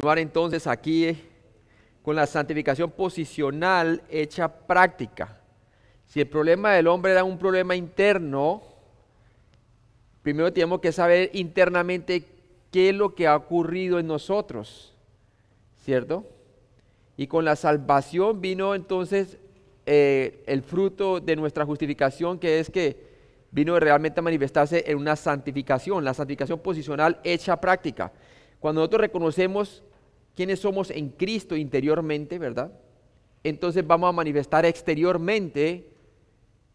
Continuar entonces aquí con la santificación posicional hecha práctica. Si el problema del hombre era un problema interno, primero tenemos que saber internamente qué es lo que ha ocurrido en nosotros, ¿cierto? Y con la salvación vino entonces el fruto de nuestra justificación, que es que vino realmente a manifestarse en una santificación, la santificación posicional hecha práctica. Cuando nosotros reconocemos quiénes somos en Cristo interiormente, ¿verdad? Entonces vamos a manifestar exteriormente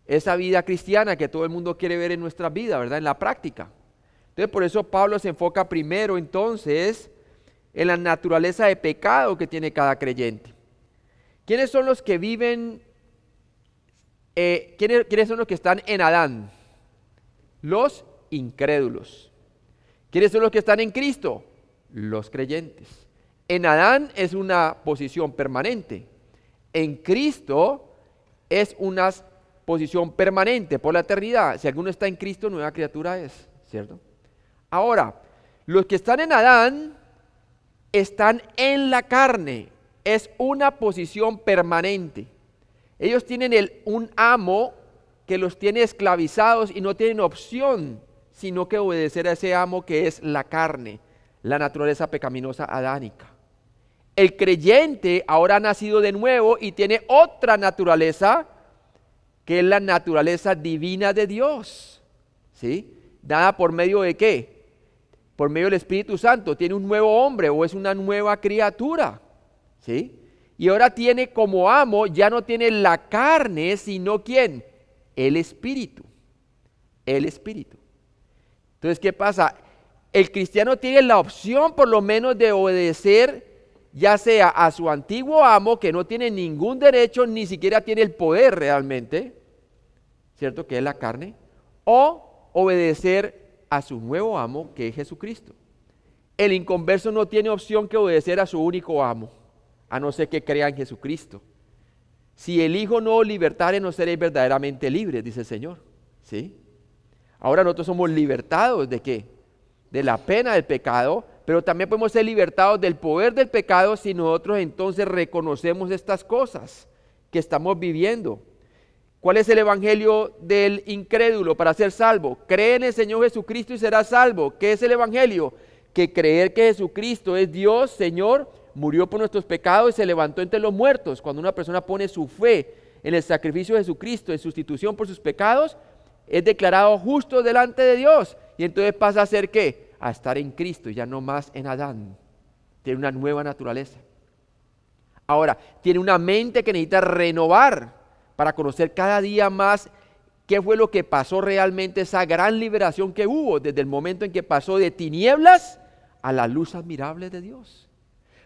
esa vida cristiana que todo el mundo quiere ver en nuestra vida, ¿verdad? En la práctica. Entonces por eso Pablo se enfoca primero entonces en la naturaleza de pecado que tiene cada creyente. ¿Quiénes son los que viven, quiénes son los que están en Adán? Los incrédulos. ¿Quiénes son los que están en Cristo? Los creyentes. En Adán es una posición permanente. En Cristo es una posición permanente por la eternidad. Si alguno está en Cristo, nueva criatura es, ¿cierto? Ahora, los que están en Adán están en la carne. Es una posición permanente. Ellos tienen un amo que los tiene esclavizados y no tienen opción sino que obedecer a ese amo que es la carne, la naturaleza pecaminosa adánica. El creyente ahora ha nacido de nuevo y tiene otra naturaleza, que es la naturaleza divina de Dios, ¿sí? Dada por medio de ¿qué? Por medio del Espíritu Santo. Tiene un nuevo hombre o es una nueva criatura, ¿sí? Y ahora tiene como amo, ya no tiene la carne, sino ¿quién? El Espíritu. El Espíritu. Entonces, ¿qué pasa? El cristiano tiene la opción por lo menos de obedecer ya sea a su antiguo amo, que no tiene ningún derecho, ni siquiera tiene el poder realmente, ¿cierto? Que es la carne, o obedecer a su nuevo amo, que es Jesucristo. El inconverso no tiene opción que obedecer a su único amo, a no ser que crea en Jesucristo. Si el Hijo no os libertare, no seréis verdaderamente libres, dice el Señor, ¿sí? Ahora nosotros somos libertados ¿de qué? De la pena del pecado, pero también podemos ser libertados del poder del pecado si nosotros entonces reconocemos estas cosas que estamos viviendo. ¿Cuál es el evangelio del incrédulo para ser salvo? Cree en el Señor Jesucristo y serás salvo. ¿Qué es el evangelio? Que creer que Jesucristo es Dios, Señor, murió por nuestros pecados y se levantó entre los muertos. Cuando una persona pone su fe en el sacrificio de Jesucristo en sustitución por sus pecados, es declarado justo delante de Dios. Y entonces pasa a ser ¿qué? A estar en Cristo, ya no más en Adán. Tiene una nueva naturaleza. Ahora, tiene una mente que necesita renovar para conocer cada día más qué fue lo que pasó realmente, esa gran liberación que hubo desde el momento en que pasó de tinieblas a la luz admirable de Dios.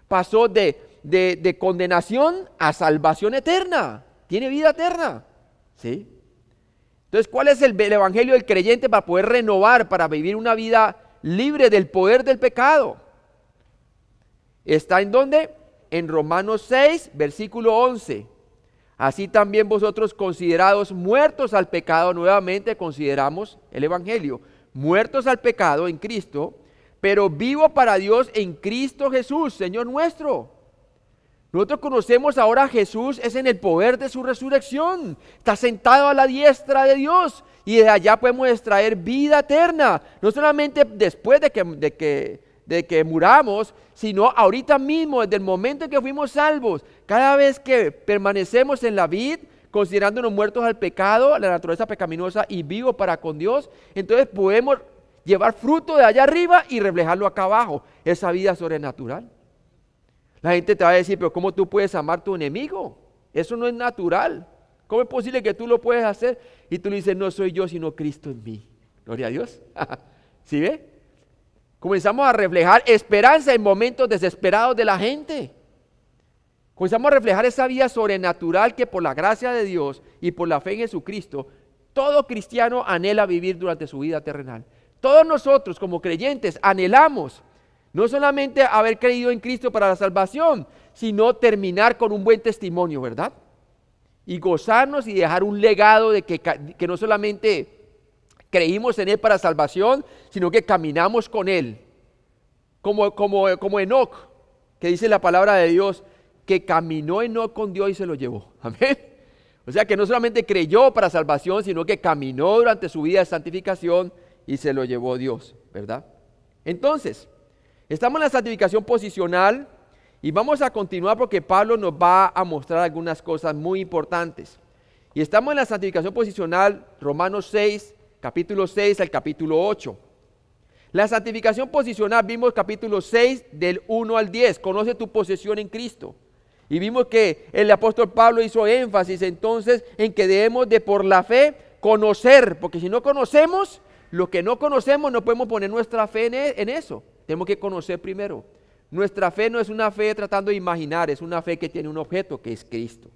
Pasó de condenación a salvación eterna. Tiene vida eterna, ¿sí? Entonces, ¿cuál es el evangelio del creyente para poder renovar, para vivir una vida libre del poder del pecado? ¿Está en dónde? En Romanos 6, versículo 11. Así también vosotros considerados muertos al pecado, nuevamente consideramos el evangelio, muertos al pecado en Cristo, pero vivo para Dios en Cristo Jesús, Señor nuestro. Nosotros conocemos ahora a Jesús, es en el poder de su resurrección, está sentado a la diestra de Dios y de allá podemos extraer vida eterna, no solamente después de que muramos, sino ahorita mismo, desde el momento en que fuimos salvos. Cada vez que permanecemos en la vid, considerándonos muertos al pecado, a la naturaleza pecaminosa y vivos para con Dios, entonces podemos llevar fruto de allá arriba y reflejarlo acá abajo, esa vida sobrenatural. La gente te va a decir, pero ¿cómo tú puedes amar a tu enemigo? Eso no es natural. ¿Cómo es posible que tú lo puedes hacer? Y tú le dices, no soy yo, sino Cristo en mí. Gloria a Dios. ¿Sí ve? Comenzamos a reflejar esperanza en momentos desesperados de la gente. Comenzamos a reflejar esa vida sobrenatural que por la gracia de Dios y por la fe en Jesucristo, todo cristiano anhela vivir durante su vida terrenal. Todos nosotros como creyentes anhelamos no solamente haber creído en Cristo para la salvación, sino terminar con un buen testimonio, ¿verdad? Y gozarnos y dejar un legado de que no solamente creímos en Él para salvación, sino que caminamos con Él, como Enoc, que dice la palabra de Dios, que caminó Enoc con Dios y se lo llevó. Amén. O sea que no solamente creyó para salvación, sino que caminó durante su vida de santificación y se lo llevó Dios, ¿verdad? Entonces, estamos en la santificación posicional y vamos a continuar porque Pablo nos va a mostrar algunas cosas muy importantes. Y estamos en la santificación posicional, Romanos 6, capítulo 6 al capítulo 8. La santificación posicional, vimos capítulo 6 del 1 al 10, conoce tu posesión en Cristo. Y vimos que el apóstol Pablo hizo énfasis entonces en que debemos de por la fe conocer, porque si no conocemos, lo que no conocemos no podemos poner nuestra fe en eso. Tenemos que conocer primero. Nuestra fe no es una fe tratando de imaginar, es una fe que tiene un objeto que es Cristo.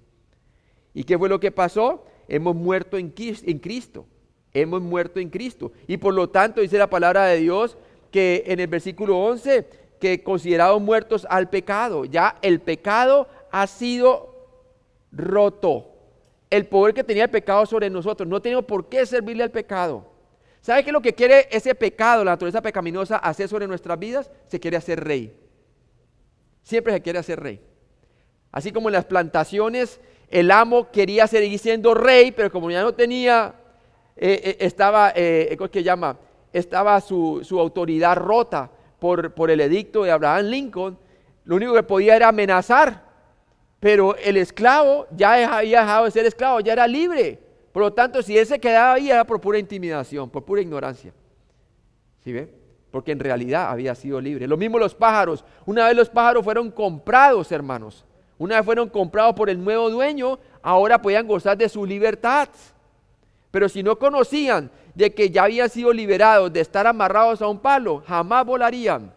¿Y qué fue lo que pasó? Hemos muerto en Cristo. Hemos muerto en Cristo. Y por lo tanto dice la palabra de Dios que en el versículo 11, que considerados muertos al pecado. Ya el pecado ha sido roto. El poder que tenía el pecado sobre nosotros. No tenemos por qué servirle al pecado. ¿Sabe qué es lo que quiere ese pecado, la naturaleza pecaminosa, hacer sobre nuestras vidas? Se quiere hacer rey. Siempre se quiere hacer rey. Así como en las plantaciones, el amo quería seguir siendo rey, pero como ya no tenía, estaba su autoridad rota por el edicto de Abraham Lincoln, lo único que podía era amenazar. Pero el esclavo ya había dejado de ser esclavo, ya era libre. Por lo tanto, si él se quedaba ahí era por pura intimidación, por pura ignorancia. ¿Sí ve? Porque en realidad había sido libre. Lo mismo los pájaros. Una vez los pájaros fueron comprados, hermanos. Una vez fueron comprados por el nuevo dueño, ahora podían gozar de su libertad. Pero si no conocían de que ya habían sido liberados de estar amarrados a un palo, jamás volarían.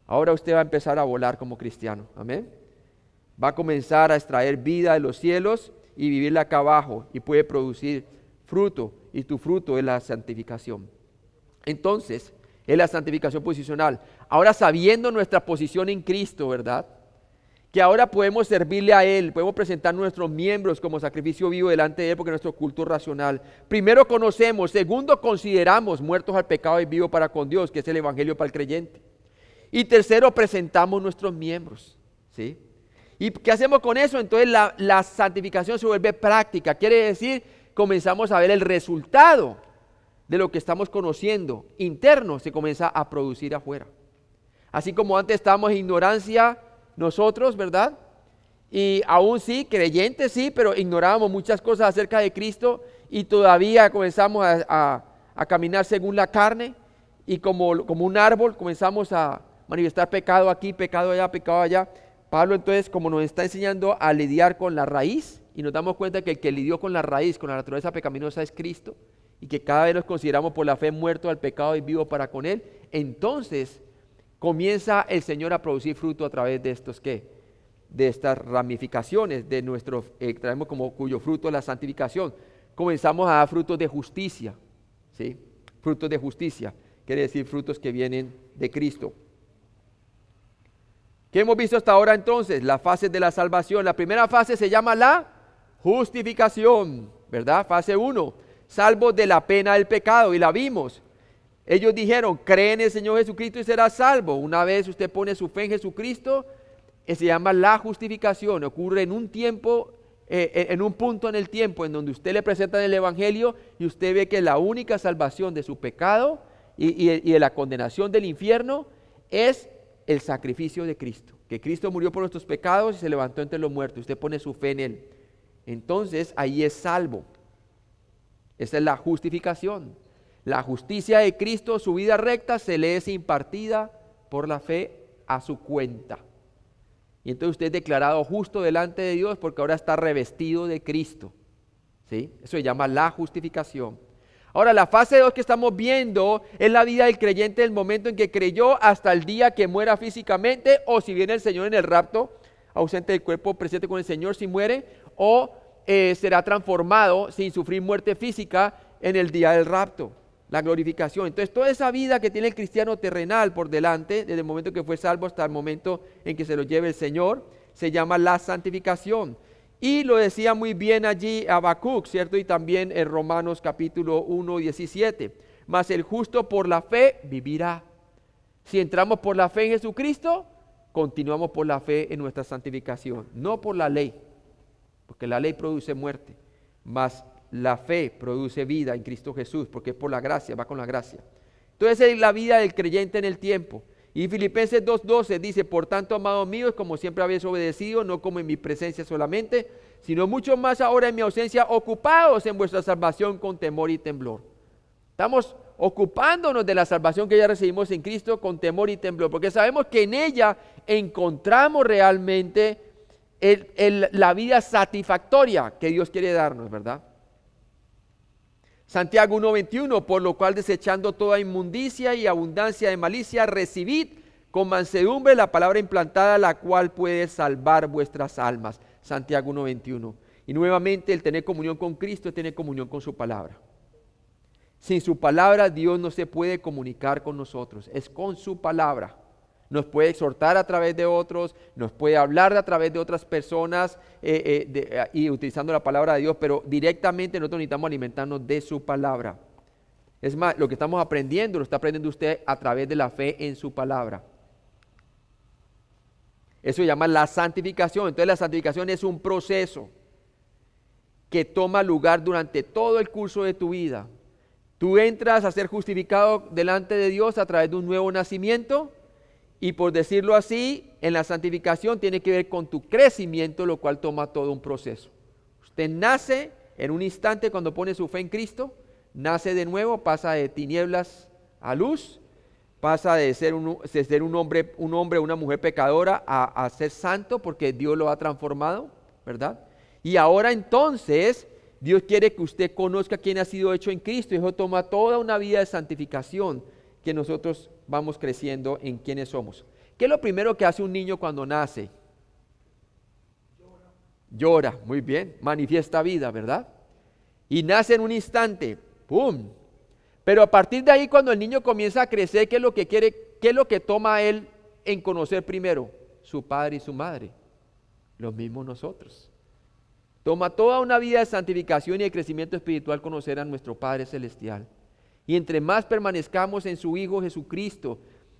Ahora usted va a empezar a volar como cristiano. Amén. Va a comenzar a extraer vida de los cielos y vivirla acá abajo y puede producir fruto, y tu fruto es la santificación. Entonces, es la santificación posicional. Ahora sabiendo nuestra posición en Cristo, ¿verdad? Que ahora podemos servirle a Él, podemos presentar nuestros miembros como sacrificio vivo delante de Él porque es nuestro culto racional. Primero conocemos, segundo consideramos muertos al pecado y vivos para con Dios, que es el evangelio para el creyente. Y tercero presentamos nuestros miembros, ¿sí? ¿Y qué hacemos con eso? Entonces la santificación se vuelve práctica. Quiere decir, comenzamos a ver el resultado de lo que estamos conociendo interno, se comienza a producir afuera. Así como antes estábamos en ignorancia nosotros, ¿verdad? Y aún sí, creyentes sí, pero ignorábamos muchas cosas acerca de Cristo y todavía comenzamos a caminar según la carne y como un árbol comenzamos a manifestar pecado aquí, pecado allá, pecado allá. Pablo entonces, como nos está enseñando a lidiar con la raíz, y nos damos cuenta que el que lidió con la raíz, con la naturaleza pecaminosa es Cristo, y que cada vez nos consideramos por la fe muertos al pecado y vivos para con Él, entonces comienza el Señor a producir fruto a través de estos, ¿qué? De estas ramificaciones de nuestro, traemos como cuyo fruto es la santificación. Comenzamos a dar frutos de justicia, ¿sí? Frutos de justicia, quiere decir frutos que vienen de Cristo. ¿Qué hemos visto hasta ahora entonces? Las fases de la salvación. La primera fase se llama la justificación, ¿verdad? Fase 1, salvos de la pena del pecado, y la vimos. Ellos dijeron, cree en el Señor Jesucristo y será salvo. Una vez usted pone su fe en Jesucristo, se llama la justificación. Ocurre en un tiempo, en un punto en el tiempo en donde usted le presenta el Evangelio y usted ve que la única salvación de su pecado y de la condenación del infierno es el sacrificio de Cristo, que Cristo murió por nuestros pecados y se levantó entre los muertos. Usted pone su fe en Él. Entonces ahí es salvo. Esa es la justificación. La justicia de Cristo, su vida recta, se le es impartida por la fe a su cuenta. Y entonces usted es declarado justo delante de Dios porque ahora está revestido de Cristo. ¿Sí? Eso se llama la justificación. Ahora, la fase 2 que estamos viendo es la vida del creyente del momento en que creyó hasta el día que muera físicamente, o si viene el Señor en el rapto, ausente del cuerpo, presente con el Señor si muere, o será transformado sin sufrir muerte física en el día del rapto, la glorificación. Entonces, toda esa vida que tiene el cristiano terrenal por delante, desde el momento que fue salvo hasta el momento en que se lo lleve el Señor, se llama la santificación. Y lo decía muy bien allí Habacuc, ¿cierto? Y también en Romanos capítulo 1, 17. Mas el justo por la fe vivirá. Si entramos por la fe en Jesucristo, continuamos por la fe en nuestra santificación, no por la ley, porque la ley produce muerte, mas la fe produce vida en Cristo Jesús, porque es por la gracia, va con la gracia. Entonces es la vida del creyente en el tiempo. Y Filipenses 2:12 dice, por tanto, amados míos, como siempre habéis obedecido, no como en mi presencia solamente, sino mucho más ahora en mi ausencia, ocupados en vuestra salvación con temor y temblor. Estamos ocupándonos de la salvación que ya recibimos en Cristo con temor y temblor, porque sabemos que en ella encontramos realmente la vida satisfactoria que Dios quiere darnos, ¿verdad? Santiago 1:21, por lo cual desechando toda inmundicia y abundancia de malicia, recibid con mansedumbre la palabra implantada, la cual puede salvar vuestras almas. Santiago 1:21. Y nuevamente el tener comunión con Cristo es tener comunión con su palabra. Sin su palabra Dios no se puede comunicar con nosotros, es con su palabra. Nos puede exhortar a través de otros, nos puede hablar a través de otras personas y utilizando la palabra de Dios, pero directamente nosotros necesitamos alimentarnos de su palabra. Es más, lo que estamos aprendiendo, lo está aprendiendo usted a través de la fe en su palabra. Eso se llama la santificación. Entonces la santificación es un proceso que toma lugar durante todo el curso de tu vida. Tú entras a ser justificado delante de Dios a través de un nuevo nacimiento. Y por decirlo así, en la santificación tiene que ver con tu crecimiento, lo cual toma todo un proceso. Usted nace en un instante cuando pone su fe en Cristo, nace de nuevo, pasa de tinieblas a luz, pasa de ser un hombre o una mujer pecadora a ser santo porque Dios lo ha transformado, ¿verdad? Y ahora entonces Dios quiere que usted conozca quién ha sido hecho en Cristo, y eso toma toda una vida de santificación que nosotros vamos creciendo en quiénes somos. ¿Qué es lo primero que hace un niño cuando nace? Llora, muy bien, manifiesta vida, ¿verdad? Y nace en un instante, ¡pum! Pero a partir de ahí, cuando el niño comienza a crecer, ¿qué es lo que quiere? ¿Qué es lo que toma él en conocer primero? Su padre y su madre. Lo mismo nosotros. Toma toda una vida de santificación y de crecimiento espiritual conocer a nuestro Padre Celestial. Y entre más permanezcamos en su Hijo Jesucristo,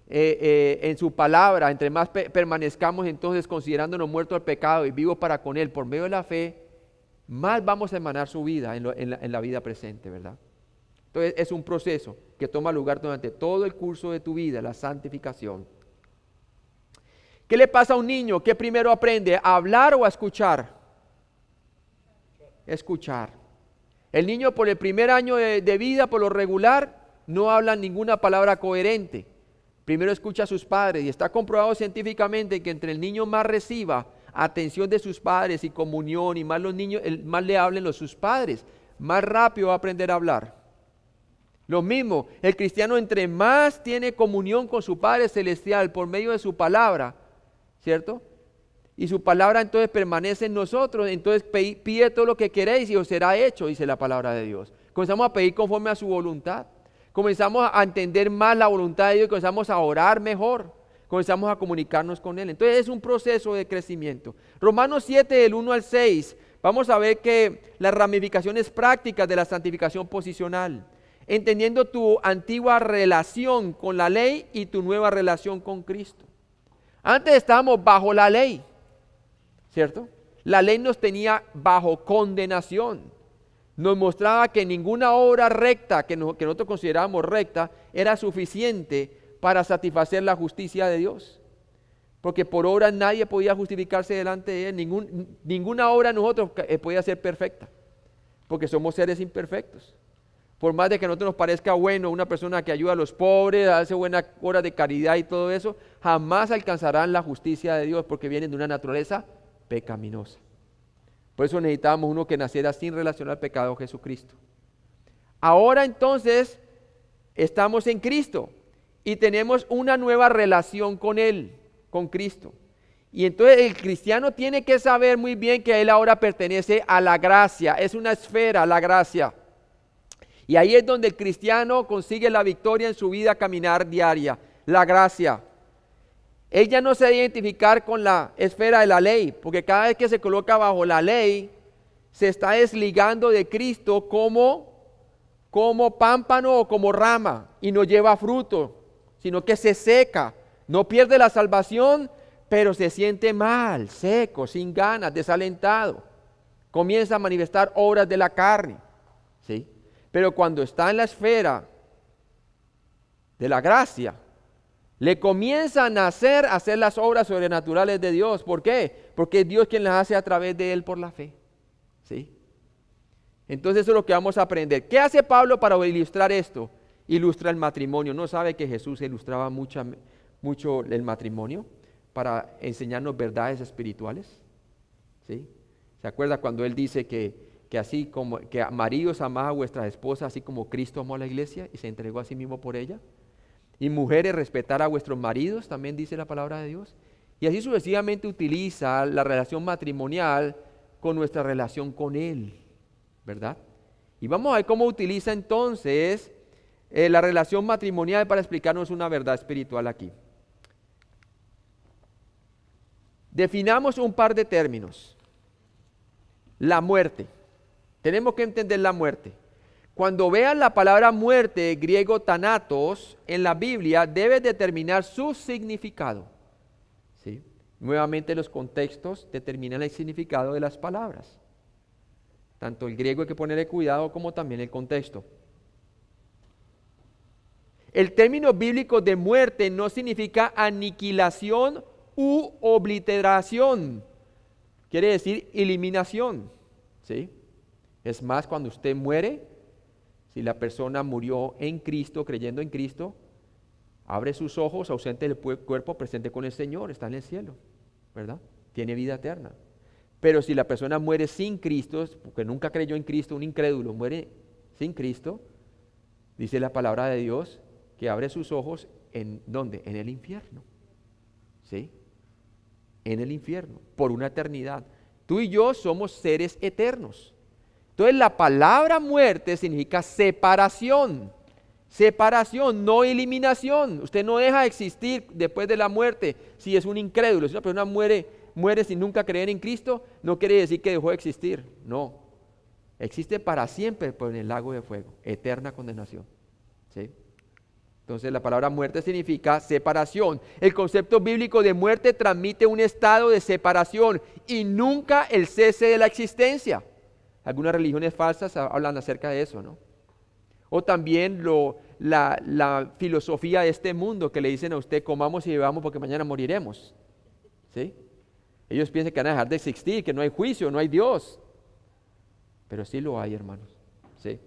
en su palabra, entre más permanezcamos entonces considerándonos muertos al pecado y vivos para con Él por medio de la fe, más vamos a emanar su vida en la vida presente, ¿verdad? Entonces es un proceso que toma lugar durante todo el curso de tu vida, la santificación. ¿Qué le pasa a un niño? ¿Qué primero aprende? ¿A hablar o a escuchar? Escuchar. El niño por el primer año de vida, por lo regular, no habla ninguna palabra coherente. Primero escucha a sus padres y está comprobado científicamente que entre el niño más reciba atención de sus padres y comunión y más más le hablen sus padres, más rápido va a aprender a hablar. Lo mismo, el cristiano entre más tiene comunión con su Padre Celestial por medio de su palabra, ¿cierto? Y su palabra entonces permanece en nosotros, entonces pide todo lo que queréis y os será hecho, dice la palabra de Dios. Comenzamos a pedir conforme a su voluntad, comenzamos a entender más la voluntad de Dios, comenzamos a orar mejor, comenzamos a comunicarnos con Él. Entonces es un proceso de crecimiento. Romanos 7, del 1 al 6, vamos a ver que las ramificaciones prácticas de la santificación posicional, entendiendo tu antigua relación con la ley y tu nueva relación con Cristo. Antes estábamos bajo la ley, ¿cierto? La ley nos tenía bajo condenación. Nos mostraba que ninguna obra recta que nosotros considerábamos recta era suficiente para satisfacer la justicia de Dios. Porque por obra nadie podía justificarse delante de Él. Ninguna obra de nosotros podía ser perfecta. Porque somos seres imperfectos. Por más de que a nosotros nos parezca bueno una persona que ayuda a los pobres, hace buenas obras de caridad y todo eso, jamás alcanzarán la justicia de Dios porque vienen de una naturaleza pecaminosa. Por eso necesitábamos uno que naciera sin relación al pecado, Jesucristo. Ahora entonces estamos en Cristo y tenemos una nueva relación con Él, con Cristo. Y entonces el cristiano tiene que saber muy bien que él ahora pertenece a la gracia, es una esfera, la gracia. Y ahí es donde el cristiano consigue la victoria en su vida caminar diaria, la gracia. Él ya no se debe identificar con la esfera de la ley, porque cada vez que se coloca bajo la ley, se está desligando de Cristo como pámpano o como rama, y no lleva fruto, sino que se seca. No pierde la salvación, pero se siente mal, seco, sin ganas, desalentado. Comienza a manifestar obras de la carne, ¿sí? Pero cuando está en la esfera de la gracia, le comienza a nacer a hacer las obras sobrenaturales de Dios. ¿Por qué? Porque es Dios quien las hace a través de él por la fe, ¿sí? Entonces eso es lo que vamos a aprender. ¿Qué hace Pablo para ilustrar esto? Ilustra el matrimonio. ¿No sabe que Jesús ilustraba mucho el matrimonio para enseñarnos verdades espirituales? ¿Sí? ¿Se acuerda cuando él dice que así como que maridos amad a vuestras esposas así como Cristo amó a la iglesia y se entregó a sí mismo por ella? Y mujeres, respetar a vuestros maridos, también dice la palabra de Dios. Y así sucesivamente utiliza la relación matrimonial con nuestra relación con Él, ¿verdad? Y vamos a ver cómo utiliza entonces la relación matrimonial para explicarnos una verdad espiritual aquí. Definamos un par de términos. La muerte. Tenemos que entender la muerte. Cuando vean la palabra muerte, griego thanatos, en la Biblia, debes determinar su significado, ¿sí? Nuevamente los contextos determinan el significado de las palabras. Tanto el griego hay que ponerle cuidado como también el contexto. El término bíblico de muerte no significa aniquilación u obliteración. Quiere decir eliminación, ¿sí? Es más, cuando usted muere, si la persona murió en Cristo, creyendo en Cristo, abre sus ojos, ausente del cuerpo, presente con el Señor, está en el cielo, ¿verdad? Tiene vida eterna. Pero si la persona muere sin Cristo, porque nunca creyó en Cristo, un incrédulo muere sin Cristo, dice la palabra de Dios que abre sus ojos ¿en dónde? En el infierno, ¿sí? En el infierno, por una eternidad. Tú y yo somos seres eternos. Entonces la palabra muerte significa separación. Separación, no eliminación. Usted no deja de existir después de la muerte si es un incrédulo. Si una persona muere sin nunca creer en Cristo, no quiere decir que dejó de existir. No. Existe para siempre, pero en el lago de fuego. Eterna condenación, ¿sí? Entonces la palabra muerte significa separación. El concepto bíblico de muerte transmite un estado de separación y nunca el cese de la existencia. Algunas religiones falsas hablan acerca de eso, ¿no? O también la filosofía de este mundo que le dicen a usted comamos y bebamos porque mañana moriremos, ¿sí? Ellos piensan que van a dejar de existir, que no hay juicio, no hay Dios. Pero sí lo hay, hermanos, ¿sí?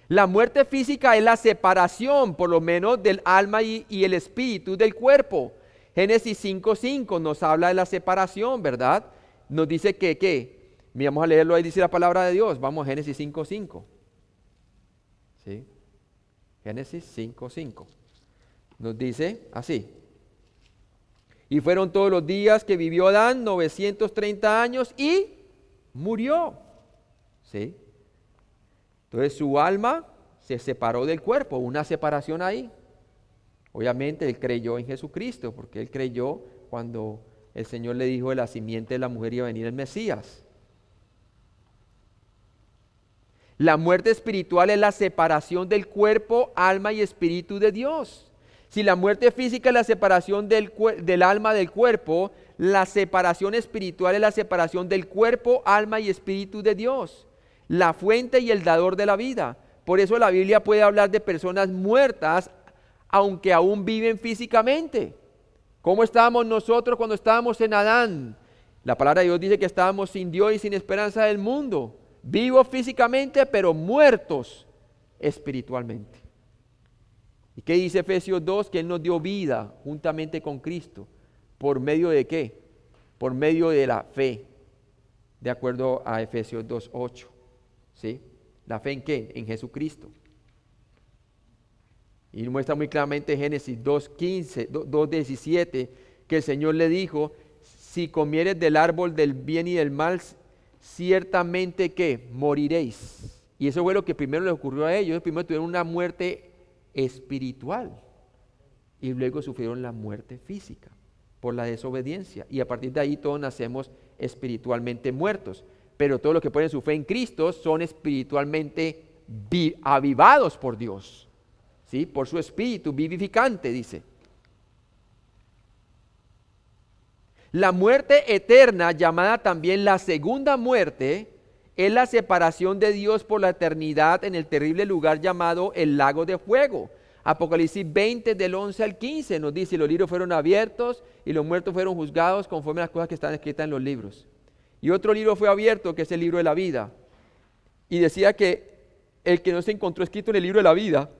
La muerte física es la separación, por lo menos, del alma y el espíritu del cuerpo. Génesis 5:5 nos habla de la separación, ¿verdad? Nos dice que vamos a leerlo ahí, dice la palabra de Dios. Vamos a Génesis 5:5. ¿Sí? Génesis 5:5. Nos dice así. Y fueron todos los días que vivió Adán, 930 años, y murió. ¿Sí? Entonces su alma se separó del cuerpo, una separación ahí. Obviamente él creyó en Jesucristo, porque él creyó cuando el Señor le dijo de la simiente de la mujer iba a venir el Mesías. La muerte espiritual es la separación del cuerpo, alma y espíritu de Dios. Si la muerte física es la separación del alma del cuerpo, la separación espiritual es la separación del cuerpo, alma y espíritu de Dios, la fuente y el dador de la vida. Por eso la Biblia puede hablar de personas muertas, aunque aún viven físicamente. ¿Cómo estábamos nosotros cuando estábamos en Adán? La palabra de Dios dice que estábamos sin Dios y sin esperanza del mundo, vivos físicamente, pero muertos espiritualmente. ¿Y qué dice Efesios 2? Que Él nos dio vida juntamente con Cristo. ¿Por medio de qué? Por medio de la fe, de acuerdo a Efesios 2:8. ¿Sí? ¿La fe en qué? En Jesucristo. Y muestra muy claramente Génesis 2:15, 2:17, que el Señor le dijo, si comieres del árbol del bien y del mal, ciertamente que moriréis. Y eso fue lo que primero les ocurrió a ellos. Primero tuvieron una muerte espiritual y luego sufrieron la muerte física por la desobediencia. Y a partir de ahí todos nacemos espiritualmente muertos. Pero todos los que ponen su fe en Cristo son espiritualmente avivados por Dios. ¿sí? Por su espíritu vivificante, dice. La muerte eterna, llamada también la segunda muerte, es la separación de Dios por la eternidad en el terrible lugar llamado el lago de fuego. Apocalipsis 20 del 11 al 15 nos dice, los libros fueron abiertos y los muertos fueron juzgados conforme a las cosas que están escritas en los libros. Y otro libro fue abierto, que es el libro de la vida. Y decía que el que no se encontró escrito en el libro de la vida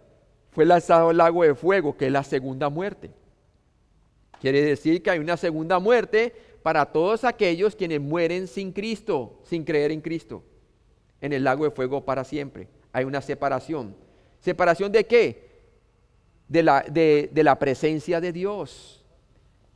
fue lanzado al lago de fuego, que es la segunda muerte. Quiere decir que hay una segunda muerte para todos aquellos quienes mueren sin Cristo, sin creer en Cristo, en el lago de fuego para siempre. Hay una separación. ¿Separación de qué? De la presencia de Dios.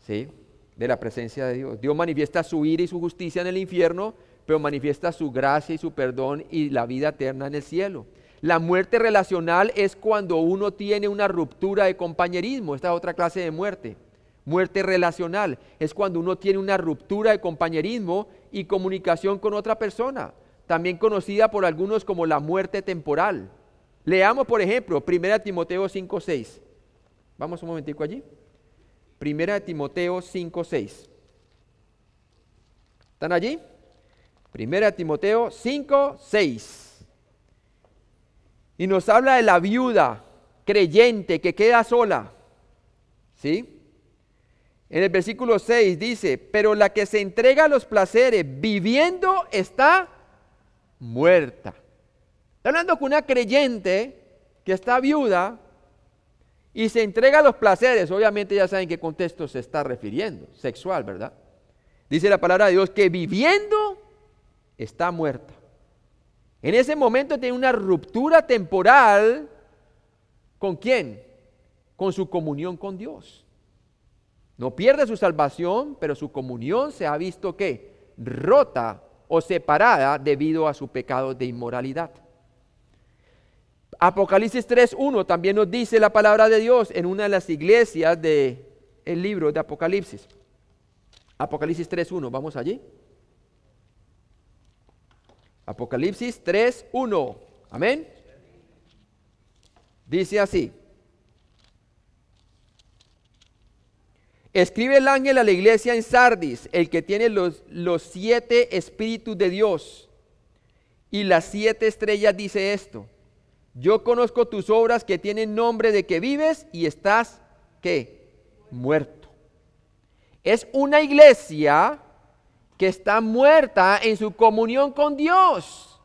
¿Sí? De la presencia de Dios. Dios manifiesta su ira y su justicia en el infierno, pero manifiesta su gracia y su perdón y la vida eterna en el cielo. La muerte relacional es cuando uno tiene una ruptura de compañerismo. Esta es otra clase de muerte. Muerte relacional es cuando uno tiene una ruptura de compañerismo y comunicación con otra persona, también conocida por algunos como la muerte temporal. Leamos, por ejemplo, 1 Timoteo 5:6. Vamos un momentico allí. 1 Timoteo 5:6. ¿Están allí? 1 Timoteo 5:6. Y nos habla de la viuda creyente que queda sola. ¿Sí? En el versículo 6 dice, pero la que se entrega a los placeres viviendo está muerta. Está hablando con una creyente que está viuda y se entrega a los placeres. Obviamente ya saben qué contexto se está refiriendo, sexual, ¿verdad? Dice la palabra de Dios que viviendo está muerta. En ese momento tiene una ruptura temporal. ¿Con quién? Con su comunión con Dios. No pierde su salvación, pero su comunión se ha visto ¿qué? Rota o separada debido a su pecado de inmoralidad. Apocalipsis 3:1 también nos dice la palabra de Dios en una de las iglesias del libro de Apocalipsis. Apocalipsis 3:1, vamos allí. Apocalipsis 3:1, amén. Dice así. Escribe el ángel a la iglesia en Sardis, el que tiene los 7 espíritus de Dios y las 7 estrellas, dice esto: yo conozco tus obras, que tienen nombre de que vives y estás, ¿qué? Muerto. Es una iglesia que está muerta en su comunión con Dios.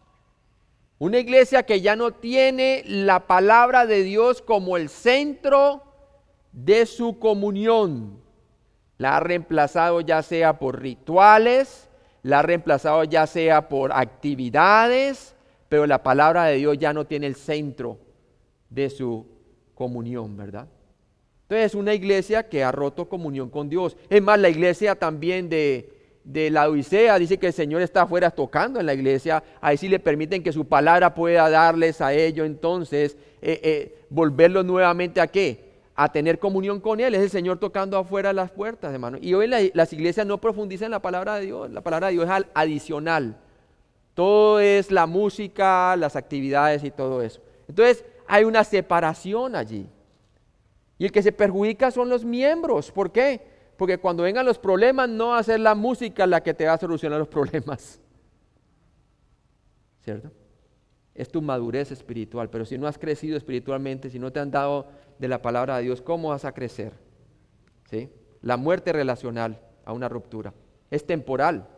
Una iglesia que ya no tiene la palabra de Dios como el centro de su comunión. La ha reemplazado ya sea por rituales, la ha reemplazado ya sea por actividades, pero la palabra de Dios ya no tiene el centro de su comunión, ¿verdad? Entonces es una iglesia que ha roto comunión con Dios. Es más, la iglesia también de la Odisea dice que el Señor está afuera tocando en la iglesia. Ahí sí le permiten que su palabra pueda darles a ellos, entonces volverlos nuevamente a ¿qué? A tener comunión con Él. Es el Señor tocando afuera las puertas, hermano. Y hoy las iglesias no profundizan en la palabra de Dios. La palabra de Dios es adicional. Todo es la música, las actividades y todo eso. Entonces hay una separación allí. Y el que se perjudica son los miembros. ¿Por qué? Porque cuando vengan los problemas no va a ser la música la que te va a solucionar los problemas. ¿Cierto? Es tu madurez espiritual. Pero si no has crecido espiritualmente, si no te han dado de la palabra de Dios, ¿cómo vas a crecer? ¿Sí? La muerte relacional a una ruptura es temporal.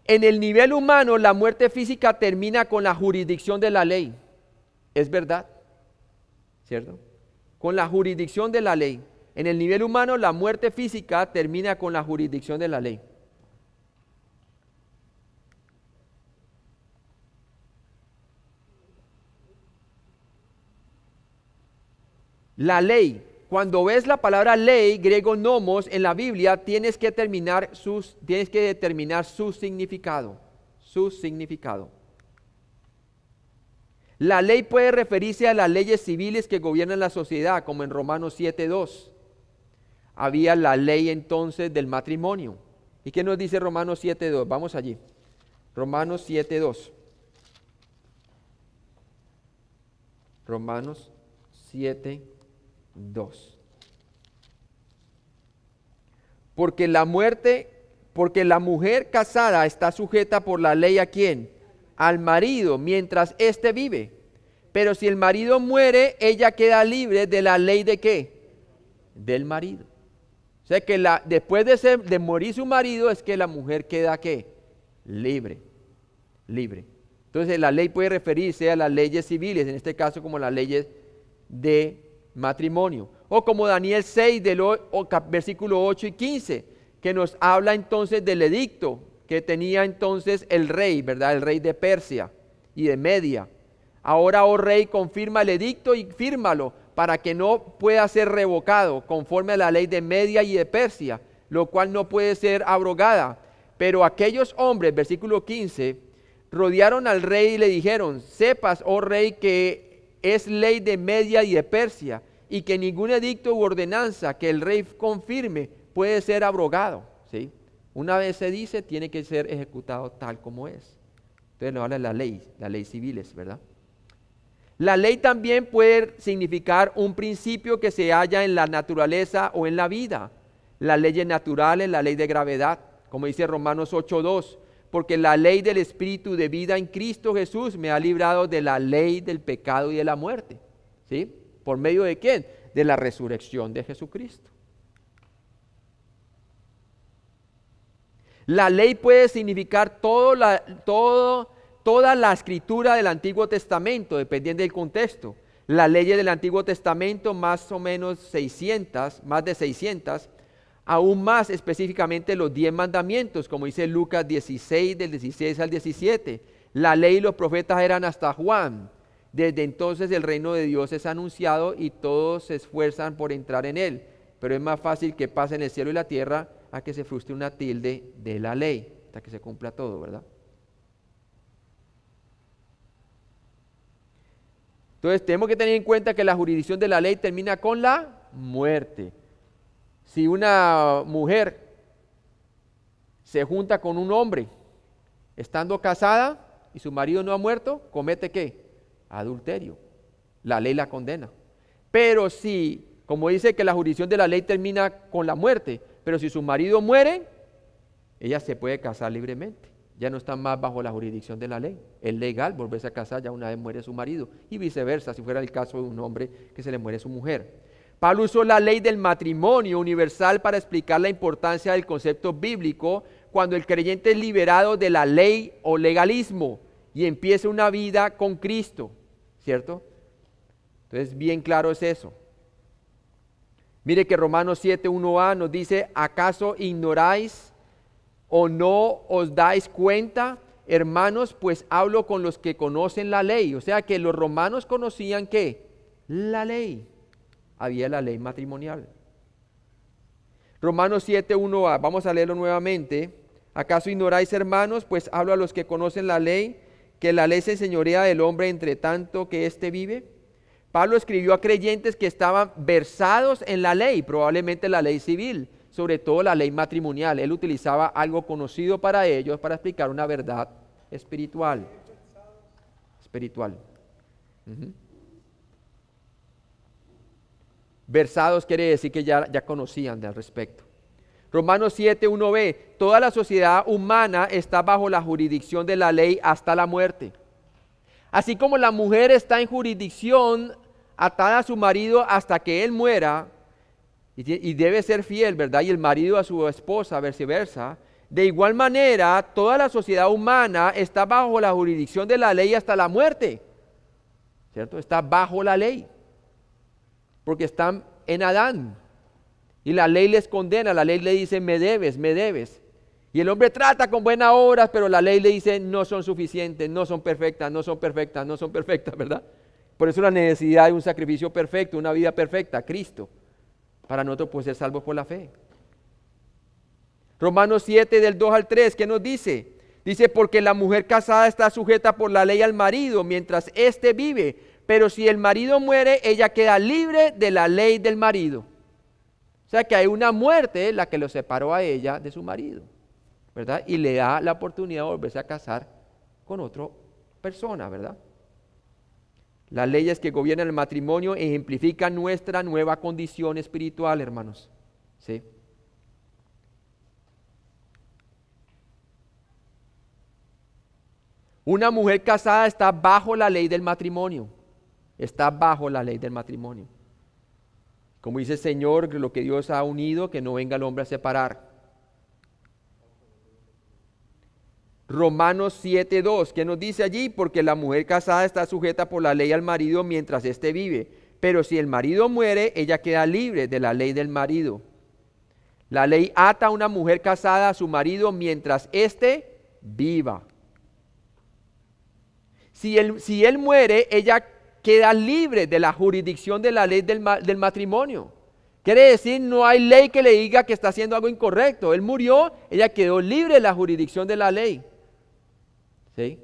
En el nivel humano, la muerte física termina con la jurisdicción de la ley. ¿Es verdad? ¿Cierto? Con la jurisdicción de la ley. En el nivel humano, la muerte física termina con la jurisdicción de la ley. La ley. Cuando ves la palabra ley, griego nomos, en la Biblia, tienes que determinar su significado. Su significado. La ley puede referirse a las leyes civiles que gobiernan la sociedad, como en Romanos 7:2. Había la ley entonces del matrimonio. ¿Y qué nos dice Romanos 7:2? Vamos allí. Romanos 7:2. Romanos 7, 2. Porque la mujer casada está sujeta por la ley ¿a quién? Al marido, mientras éste vive. Pero si el marido muere, ella queda libre de la ley ¿de qué? Del marido. O sea que después de morir su marido es que la mujer queda ¿qué? Libre. Entonces la ley puede referirse a las leyes civiles, en este caso como las leyes de matrimonio. O como Daniel 6, versículo 8 y 15, que nos habla entonces del edicto que tenía entonces el rey, ¿verdad? El rey de Persia y de Media. Ahora, oh rey, confirma el edicto y fírmalo para que no pueda ser revocado conforme a la ley de Media y de Persia, lo cual no puede ser abrogada. Pero aquellos hombres, versículo 15, rodearon al rey y le dijeron: sepas, oh rey, que es ley de Media y de Persia, y que ningún edicto u ordenanza que el rey confirme puede ser abrogado, ¿sí? Una vez se dice, tiene que ser ejecutado tal como es. Entonces nos habla de las leyes civiles, ¿verdad? La ley también puede significar un principio que se halla en la naturaleza o en la vida. Las leyes naturales, la ley de gravedad, como dice Romanos 8:2, porque la ley del Espíritu de vida en Cristo Jesús me ha librado de la ley del pecado y de la muerte. ¿Sí? ¿Por medio de quién? De la resurrección de Jesucristo. La ley puede significar toda la escritura del Antiguo Testamento, dependiendo del contexto. Las leyes del Antiguo Testamento, más o menos 600, más de 600, aún más específicamente los 10 mandamientos, como dice Lucas 16, del 16 al 17. La ley y los profetas eran hasta Juan. Desde entonces el reino de Dios es anunciado y todos se esfuerzan por entrar en él. Pero es más fácil que pasen el cielo y la tierra a que se frustre una tilde de la ley, hasta que se cumpla todo, ¿verdad? Entonces tenemos que tener en cuenta que la jurisdicción de la ley termina con la muerte. Si una mujer se junta con un hombre estando casada y su marido no ha muerto, comete ¿qué? Adulterio. La ley la condena. Pero si, como dice que la jurisdicción de la ley termina con la muerte, pero si su marido muere, ella se puede casar libremente. Ya no está más bajo la jurisdicción de la ley. Es legal volverse a casar ya una vez muere su marido. Y viceversa, si fuera el caso de un hombre que se le muere su mujer. Pablo usó la ley del matrimonio universal para explicar la importancia del concepto bíblico cuando el creyente es liberado de la ley o legalismo y empieza una vida con Cristo, ¿cierto? Entonces, bien claro es eso. Mire que Romanos 7, 1a nos dice: ¿acaso ignoráis o no os dais cuenta, hermanos? Pues hablo con los que conocen la ley. O sea que los romanos conocían ¿qué? La ley. Había la ley matrimonial. Romanos 7, 1a, vamos a leerlo nuevamente. ¿Acaso ignoráis, hermanos? Pues hablo a los que conocen la ley, que la ley se enseñorea del hombre entre tanto que éste vive. Pablo escribió a creyentes que estaban versados en la ley, probablemente la ley civil, sobre todo la ley matrimonial. Él utilizaba algo conocido para ellos para explicar una verdad espiritual. Versados quiere decir que ya conocían al respecto. Romanos 7, 1b, toda la sociedad humana está bajo la jurisdicción de la ley hasta la muerte. Así como la mujer está en jurisdicción atada a su marido hasta que él muera, y debe ser fiel, ¿verdad? Y el marido a su esposa, viceversa. De igual manera, toda la sociedad humana está bajo la jurisdicción de la ley hasta la muerte, ¿cierto? Está bajo la ley, porque están en Adán. Y la ley les condena, la ley le dice: me debes, me debes. Y el hombre trata con buenas obras, pero la ley le dice: no son suficientes, no son perfectas, no son perfectas, no son perfectas, ¿verdad? Por eso la necesidad de un sacrificio perfecto, una vida perfecta, Cristo, para nosotros pues ser salvos por la fe. Romanos 7 del 2 al 3, ¿qué nos dice? Dice: porque la mujer casada está sujeta por la ley al marido mientras éste vive, pero si el marido muere, ella queda libre de la ley del marido. O sea que hay una muerte la que lo separó a ella de su marido, ¿verdad? Y le da la oportunidad de volverse a casar con otra persona, ¿verdad? Las leyes que gobiernan el matrimonio ejemplifican nuestra nueva condición espiritual, hermanos. ¿Sí? Una mujer casada está bajo la ley del matrimonio. Está bajo la ley del matrimonio. Como dice el Señor, lo que Dios ha unido, que no venga el hombre a separar. Romanos 7:2, ¿qué nos dice allí? Porque la mujer casada está sujeta por la ley al marido mientras éste vive. Pero si el marido muere, ella queda libre de la ley del marido. La ley ata a una mujer casada a su marido mientras éste viva. Si él muere, ella queda libre de la jurisdicción de la ley del matrimonio. Quiere decir, no hay ley que le diga que está haciendo algo incorrecto. Él murió, ella quedó libre de la jurisdicción de la ley. ¿Sí?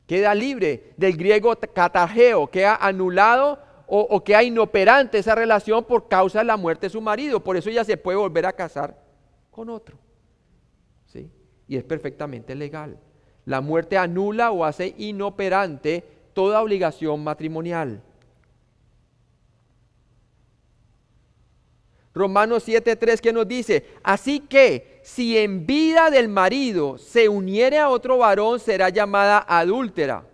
Queda libre del griego katargeo, queda anulado o queda inoperante esa relación por causa de la muerte de su marido. Por eso ella se puede volver a casar con otro. ¿Sí? Y es perfectamente legal. La muerte anula o hace inoperante toda obligación matrimonial. Romanos 7:3 que nos dice, así que si en vida del marido se uniere a otro varón, será llamada adúltera,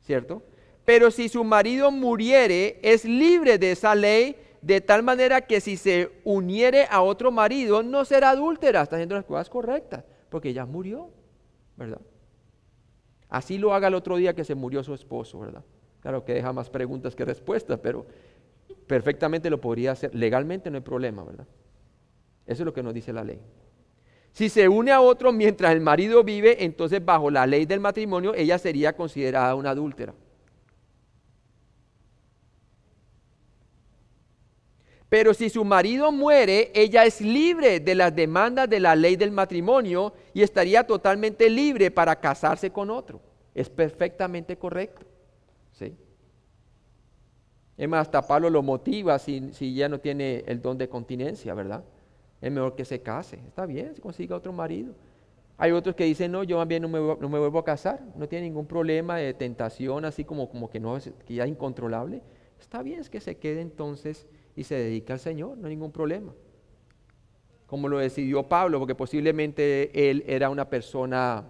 ¿cierto? Pero si su marido muriere, es libre de esa ley, de tal manera que si se uniere a otro marido, no será adúltera, está haciendo las cosas correctas, porque ella murió, ¿verdad? Así lo haga el otro día que se murió su esposo, ¿verdad? Claro que deja más preguntas que respuestas, pero perfectamente lo podría hacer. Legalmente no hay problema, ¿verdad? Eso es lo que nos dice la ley. Si se une a otro mientras el marido vive, entonces bajo la ley del matrimonio ella sería considerada una adúltera. Pero si su marido muere, ella es libre de las demandas de la ley del matrimonio y estaría totalmente libre para casarse con otro. Es perfectamente correcto. ¿Sí? Es más, hasta Pablo lo motiva si ya no tiene el don de continencia, ¿verdad? Es mejor que se case. Está bien, se consiga otro marido. Hay otros que dicen, no, yo también no me vuelvo a casar. No tiene ningún problema de tentación, así como que ya es incontrolable. Está bien, es que se quede entonces y se dedica al Señor, no hay ningún problema. Como lo decidió Pablo, porque posiblemente él era una persona,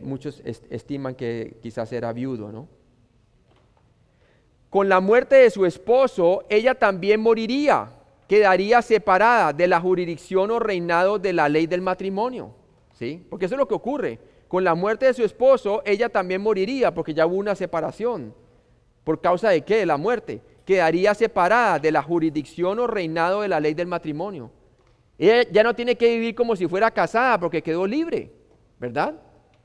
muchos estiman que quizás era viudo, ¿no? Con la muerte de su esposo, ella también moriría, quedaría separada de la jurisdicción o reinado de la ley del matrimonio, ¿sí? Porque eso es lo que ocurre. Con la muerte de su esposo, ella también moriría, porque ya hubo una separación. ¿Por causa de qué? De la muerte. Quedaría separada de la jurisdicción o reinado de la ley del matrimonio. Ella ya no tiene que vivir como si fuera casada porque quedó libre, ¿verdad?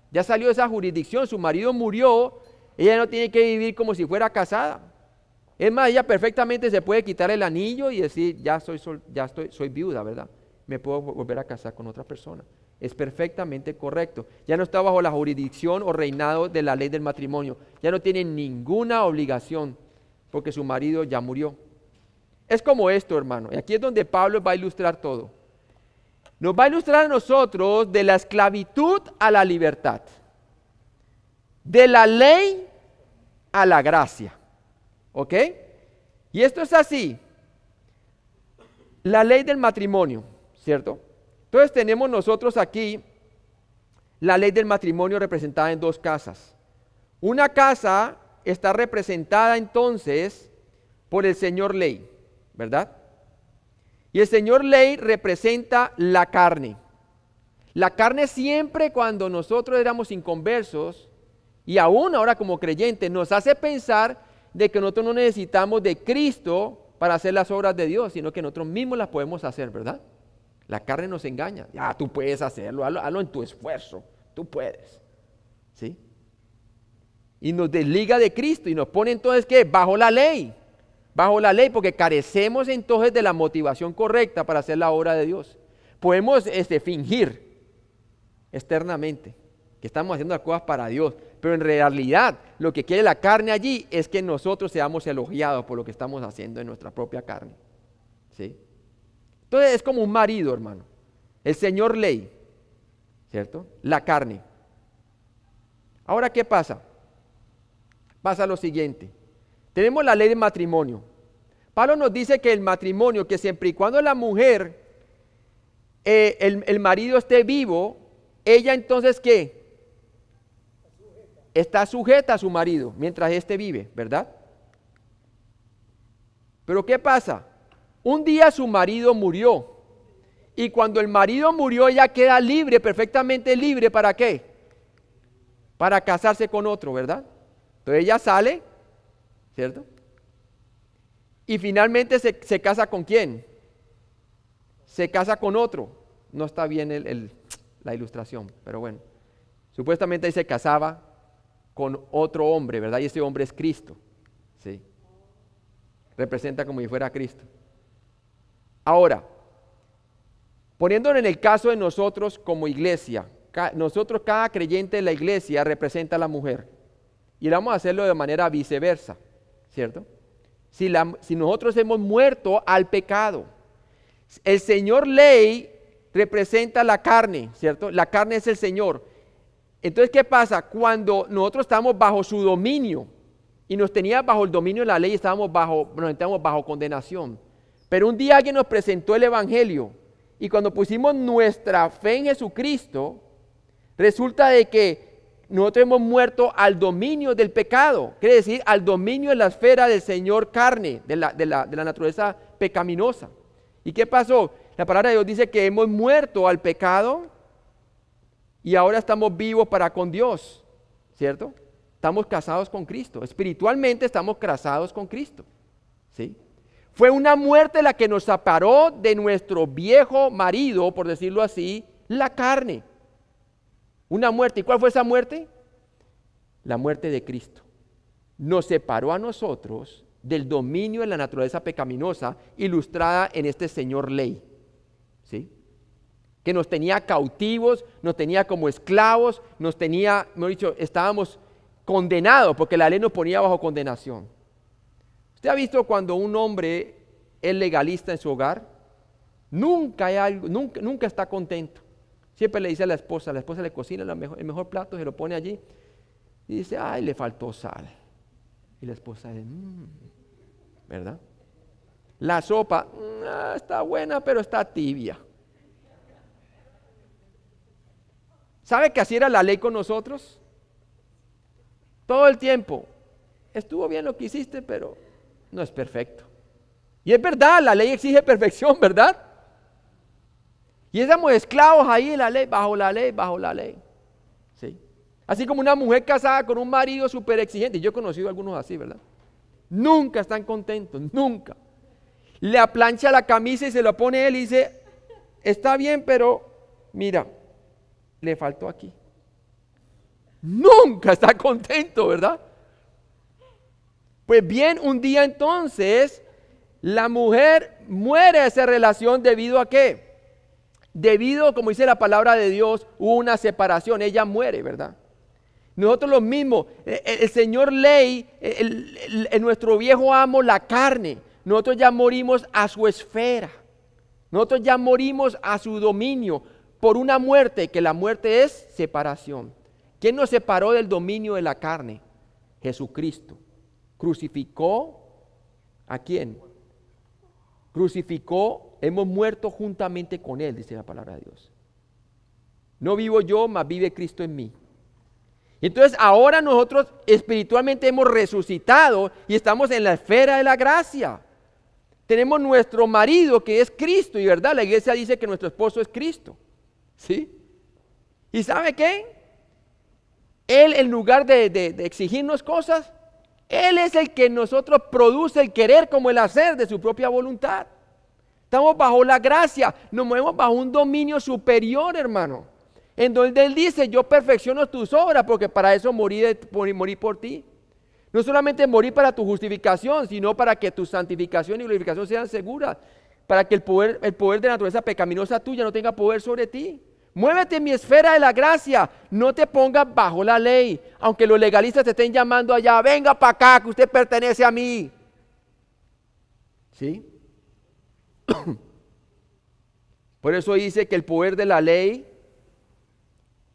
Ya salió de esa jurisdicción, su marido murió, ella no tiene que vivir como si fuera casada. Es más, ella perfectamente se puede quitar el anillo y decir, soy viuda, ¿verdad? Me puedo volver a casar con otra persona. Es perfectamente correcto. Ya no está bajo la jurisdicción o reinado de la ley del matrimonio. Ya no tiene ninguna obligación porque su marido ya murió. Es como esto, hermano. Y aquí es donde Pablo va a ilustrar todo. Nos va a ilustrar a nosotros de la esclavitud a la libertad. De la ley a la gracia. ¿Ok? Y esto es así. La ley del matrimonio, ¿cierto? Entonces tenemos nosotros aquí la ley del matrimonio representada en dos casas. Una casa está representada entonces por el señor ley, ¿verdad? Y el señor ley representa la carne. La carne siempre cuando nosotros éramos inconversos y aún ahora como creyentes nos hace pensar de que nosotros no necesitamos de Cristo para hacer las obras de Dios, sino que nosotros mismos las podemos hacer, ¿verdad? La carne nos engaña. Ya, tú puedes hacerlo, hazlo en tu esfuerzo. Tú puedes. ¿Sí? Y nos desliga de Cristo y nos pone entonces, ¿qué? Bajo la ley. Bajo la ley, porque carecemos entonces de la motivación correcta para hacer la obra de Dios. Podemos fingir externamente que estamos haciendo las cosas para Dios, pero en realidad lo que quiere la carne allí es que nosotros seamos elogiados por lo que estamos haciendo en nuestra propia carne. ¿Sí? Entonces es como un marido, hermano. El señor ley, ¿cierto? La carne. Ahora, ¿qué pasa? pasa lo siguiente. Tenemos la ley del matrimonio. Pablo nos dice que el matrimonio, que siempre y cuando la mujer, el marido esté vivo, ella entonces ¿qué? Está sujeta a su marido mientras éste vive, ¿verdad? Pero ¿qué pasa? Un día su marido murió. Y cuando el marido murió, ella queda libre, perfectamente libre, ¿para qué? Para casarse con otro, ¿verdad? Entonces ella sale, ¿cierto? Y finalmente se casa ¿con quién? Se casa con otro. No está bien la ilustración, pero bueno. Supuestamente ahí se casaba con otro hombre, ¿verdad? Y ese hombre es Cristo, ¿sí? Representa como si fuera Cristo. Ahora, poniéndolo en el caso de nosotros como iglesia, nosotros, cada creyente de la iglesia representa a la mujer. Y vamos a hacerlo de manera viceversa, ¿cierto? Si nosotros hemos muerto al pecado, el Señor ley representa la carne, ¿cierto? La carne es el Señor. Entonces, ¿qué pasa? Cuando nosotros estamos bajo su dominio y nos tenía bajo el dominio de la ley, nos sentíamos bajo condenación. Pero un día alguien nos presentó el Evangelio y cuando pusimos nuestra fe en Jesucristo, resulta de que nosotros hemos muerto al dominio del pecado, quiere decir al dominio de la esfera del Señor carne, de la naturaleza pecaminosa. ¿Y qué pasó? La palabra de Dios dice que hemos muerto al pecado y ahora estamos vivos para con Dios, ¿cierto? Estamos casados con Cristo, espiritualmente estamos casados con Cristo, ¿sí? Fue una muerte la que nos separó de nuestro viejo marido, por decirlo así, la carne. Una muerte. ¿Y cuál fue esa muerte? La muerte de Cristo. Nos separó a nosotros del dominio de la naturaleza pecaminosa ilustrada en este Señor ley, ¿sí? Que nos tenía cautivos, nos tenía como esclavos, nos tenía, mejor dicho, estábamos condenados porque la ley nos ponía bajo condenación. ¿Usted ha visto cuando un hombre es legalista en su hogar? Nunca está contento. Siempre le dice a la esposa le cocina el mejor plato, se lo pone allí y dice, ay, le faltó sal. Y la esposa dice, ¿verdad? La sopa, está buena, pero está tibia. ¿Sabe que así era la ley con nosotros? Todo el tiempo. Estuvo bien lo que hiciste, pero no es perfecto. Y es verdad, la ley exige perfección, ¿verdad? Y estamos esclavos ahí en la ley, bajo la ley, bajo la ley. ¿Sí? Así como una mujer casada con un marido súper exigente. Yo he conocido algunos así, ¿verdad? Nunca están contentos, nunca. Le aplancha la camisa y se la pone él y dice, está bien, pero mira, le faltó aquí. Nunca está contento, ¿verdad? Pues bien, un día entonces, la mujer muere de esa relación debido a ¿qué? Debido, como dice la palabra de Dios, hubo una separación, ella muere, ¿verdad? Nosotros lo mismo, el Señor ley, nuestro viejo amo, la carne, nosotros ya morimos a su esfera, nosotros ya morimos a su dominio por una muerte, que la muerte es separación. ¿Quién nos separó del dominio de la carne? Jesucristo. Crucificó, ¿a quién? Crucificó, hemos muerto juntamente con Él, dice la palabra de Dios. No vivo yo, mas vive Cristo en mí. Entonces ahora nosotros espiritualmente hemos resucitado y estamos en la esfera de la gracia. Tenemos nuestro marido que es Cristo, y verdad, la iglesia dice que nuestro esposo es Cristo. ¿Sí? ¿Y sabe qué? Él, en lugar de exigirnos cosas, Él es el que en nosotros produce el querer como el hacer de su propia voluntad. Estamos bajo la gracia, nos movemos bajo un dominio superior, hermano. En donde Él dice, yo perfecciono tus obras, porque para eso morí por ti. No solamente morí para tu justificación, sino para que tu santificación y glorificación sean seguras. Para que el poder de la naturaleza pecaminosa tuya no tenga poder sobre ti. Muévete en mi esfera de la gracia, no te pongas bajo la ley, aunque los legalistas te estén llamando allá, venga para acá que usted pertenece a mí. ¿Sí? Por eso dice que el poder de la ley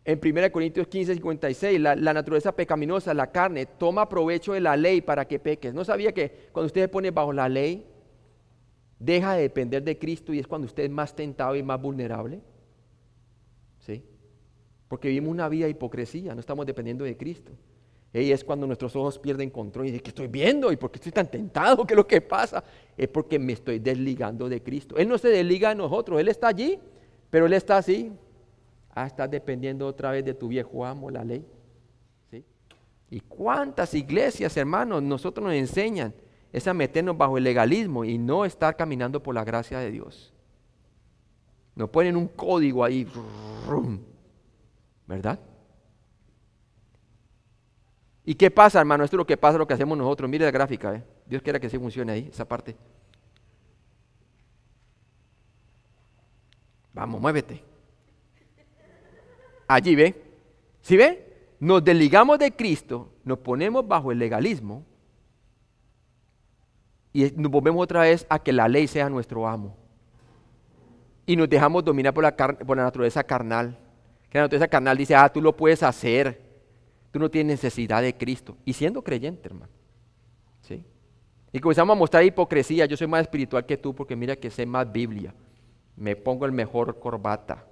En 1 Corintios 15:56, la naturaleza pecaminosa, la carne, toma provecho de la ley para que peques. ¿No sabía que cuando usted se pone bajo la ley, deja de depender de Cristo y es cuando usted es más tentado y más vulnerable? ¿Sí? Porque vivimos una vida de hipocresía, no estamos dependiendo de Cristo. Y es cuando nuestros ojos pierden control y dicen, ¿qué estoy viendo? ¿Y por qué estoy tan tentado? ¿Qué es lo que pasa? Es porque me estoy desligando de Cristo. Él no se desliga de nosotros, Él está allí, pero Él está así. Estás dependiendo otra vez de tu viejo amo, la ley. ¿Sí? ¿Y cuántas iglesias, hermanos, nosotros nos enseñan? Es a meternos bajo el legalismo y no estar caminando por la gracia de Dios. Nos ponen un código ahí, ¿verdad? ¿Y qué pasa, hermano? Esto es lo que pasa, lo que hacemos nosotros. Mire la gráfica, Dios quiera que sí funcione ahí, esa parte. Vamos, muévete. Allí, ¿ve? ¿Sí ve? Nos desligamos de Cristo, nos ponemos bajo el legalismo y nos volvemos otra vez a que la ley sea nuestro amo. Y nos dejamos dominar por la naturaleza carnal. Que la naturaleza carnal dice, tú lo puedes hacer. Tú no tienes necesidad de Cristo. Y siendo creyente, hermano. ¿Sí? Y comenzamos a mostrar hipocresía. Yo soy más espiritual que tú porque mira que sé más Biblia. Me pongo el mejor corbata.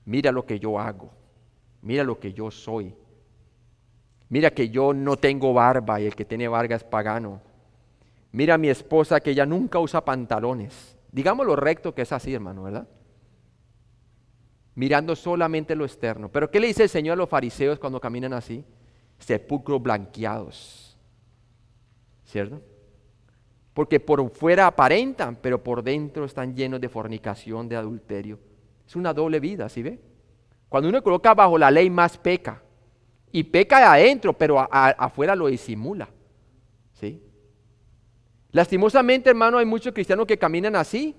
Mira lo que yo hago. Mira lo que yo soy. Mira que yo no tengo barba y el que tiene barba es pagano. Mira a mi esposa que ella nunca usa pantalones. Digamos lo recto que es así, hermano, ¿verdad? Mirando solamente lo externo. Pero ¿qué le dice el Señor a los fariseos cuando caminan así? Sepulcros blanqueados. ¿Cierto? Porque por fuera aparentan, pero por dentro están llenos de fornicación, de adulterio. Es una doble vida, ¿sí ve? Cuando uno coloca bajo la ley más peca. Y peca de adentro, pero afuera lo disimula. ¿Sí? Lastimosamente, hermano, hay muchos cristianos que caminan así.